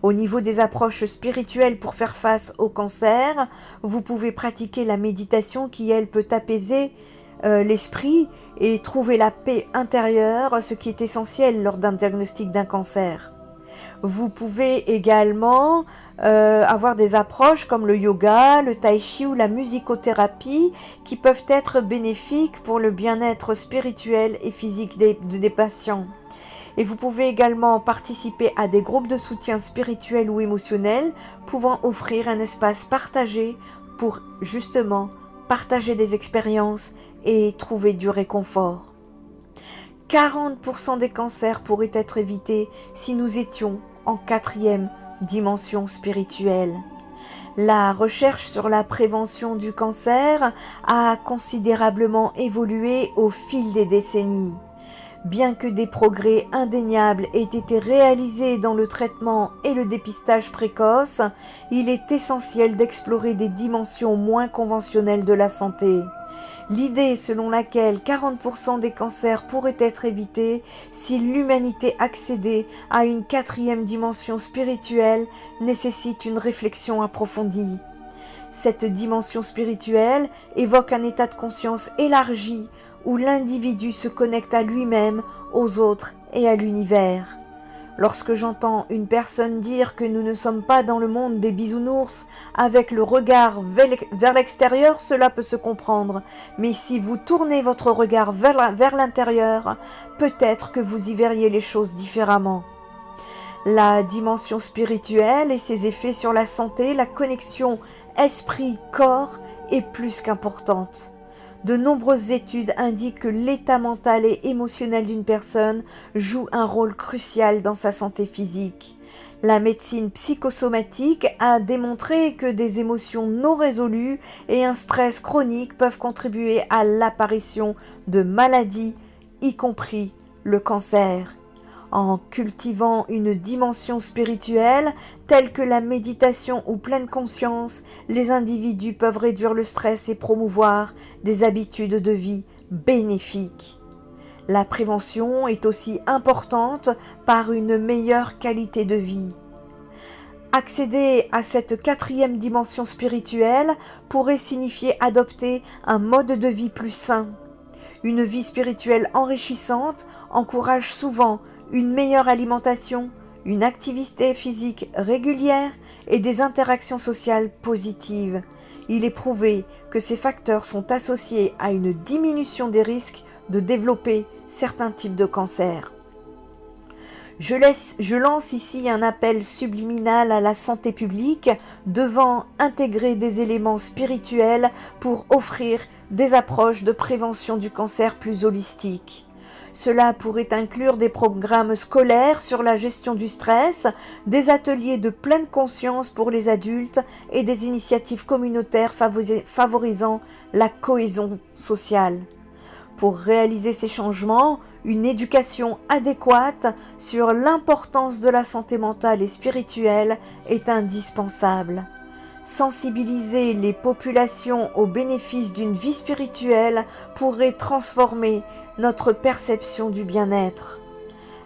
Au niveau des approches spirituelles pour faire face au cancer, vous pouvez pratiquer la méditation qui, elle, peut apaiser l'esprit et trouver la paix intérieure, ce qui est essentiel lors d'un diagnostic d'un cancer. Vous pouvez également avoir des approches comme le yoga, le tai chi ou la musicothérapie qui peuvent être bénéfiques pour le bien-être spirituel et physique des patients. Et vous pouvez également participer à des groupes de soutien spirituel ou émotionnel pouvant offrir un espace partagé pour justement partager des expériences et trouver du réconfort. 40% des cancers pourraient être évités si nous étions en 4e dimension spirituelle. La recherche sur la prévention du cancer a considérablement évolué au fil des décennies. Bien que des progrès indéniables aient été réalisés dans le traitement et le dépistage précoce, il est essentiel d'explorer des dimensions moins conventionnelles de la santé. L'idée selon laquelle 40% des cancers pourraient être évités si l'humanité accédait à une 4e dimension spirituelle nécessite une réflexion approfondie. Cette dimension spirituelle évoque un état de conscience élargi où l'individu se connecte à lui-même, aux autres et à l'univers. Lorsque j'entends une personne dire que nous ne sommes pas dans le monde des bisounours avec le regard vers l'extérieur, cela peut se comprendre. Mais si vous tournez votre regard vers l'intérieur, peut-être que vous y verriez les choses différemment. La dimension spirituelle et ses effets sur la santé, la connexion esprit-corps est plus qu'importante. De nombreuses études indiquent que l'état mental et émotionnel d'une personne joue un rôle crucial dans sa santé physique. La médecine psychosomatique a démontré que des émotions non résolues et un stress chronique peuvent contribuer à l'apparition de maladies, y compris le cancer. En cultivant une dimension spirituelle telle que la méditation ou pleine conscience, les individus peuvent réduire le stress et promouvoir des habitudes de vie bénéfiques. La prévention est aussi importante par une meilleure qualité de vie. Accéder à cette quatrième dimension spirituelle pourrait signifier adopter un mode de vie plus sain. Une vie spirituelle enrichissante encourage souvent une meilleure alimentation, une activité physique régulière et des interactions sociales positives. Il est prouvé que ces facteurs sont associés à une diminution des risques de développer certains types de cancers. Je lance ici un appel subliminal à la santé publique devant intégrer des éléments spirituels pour offrir des approches de prévention du cancer plus holistiques. Cela pourrait inclure des programmes scolaires sur la gestion du stress, des ateliers de pleine conscience pour les adultes et des initiatives communautaires favorisant la cohésion sociale. Pour réaliser ces changements, une éducation adéquate sur l'importance de la santé mentale et spirituelle est indispensable. Sensibiliser les populations aux bénéfices d'une vie spirituelle pourrait transformer notre perception du bien-être.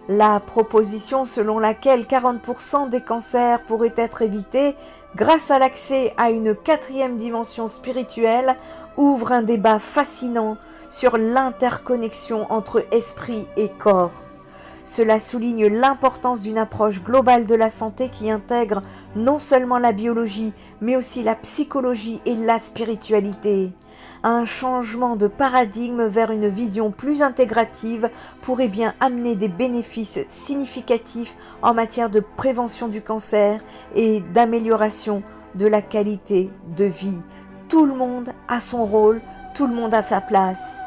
La proposition selon laquelle 40% des cancers pourraient être évités grâce à l'accès à une quatrième dimension spirituelle ouvre un débat fascinant sur l'interconnexion entre esprit et corps. Cela souligne l'importance d'une approche globale de la santé qui intègre non seulement la biologie, mais aussi la psychologie et la spiritualité. Un changement de paradigme vers une vision plus intégrative pourrait bien amener des bénéfices significatifs en matière de prévention du cancer et d'amélioration de la qualité de vie. Tout le monde a son rôle, tout le monde a sa place.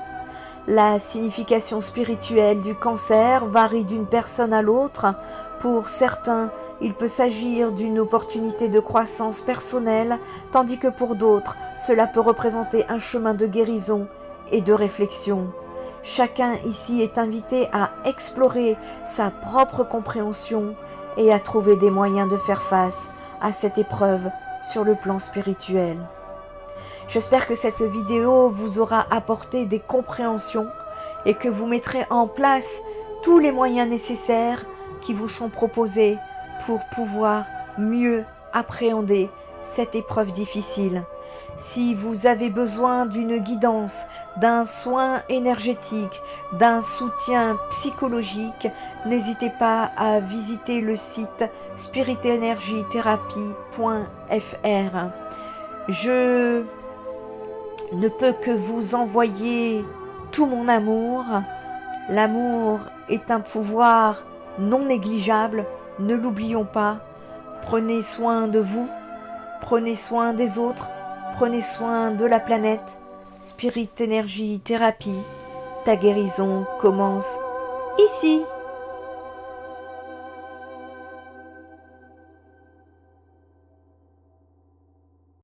La signification spirituelle du cancer varie d'une personne à l'autre. Pour certains, il peut s'agir d'une opportunité de croissance personnelle, tandis que pour d'autres, cela peut représenter un chemin de guérison et de réflexion. Chacun ici est invité à explorer sa propre compréhension et à trouver des moyens de faire face à cette épreuve sur le plan spirituel. J'espère que cette vidéo vous aura apporté des compréhensions et que vous mettrez en place tous les moyens nécessaires qui vous sont proposés pour pouvoir mieux appréhender cette épreuve difficile. Si vous avez besoin d'une guidance, d'un soin énergétique, d'un soutien psychologique, n'hésitez pas à visiter le site spiritenergiethérapie.fr. Je ne peux que vous envoyer tout mon amour. L'amour est un pouvoir non négligeable, ne l'oublions pas. Prenez soin de vous, prenez soin des autres, prenez soin de la planète. Spirit Energy Thérapie, ta guérison commence ici.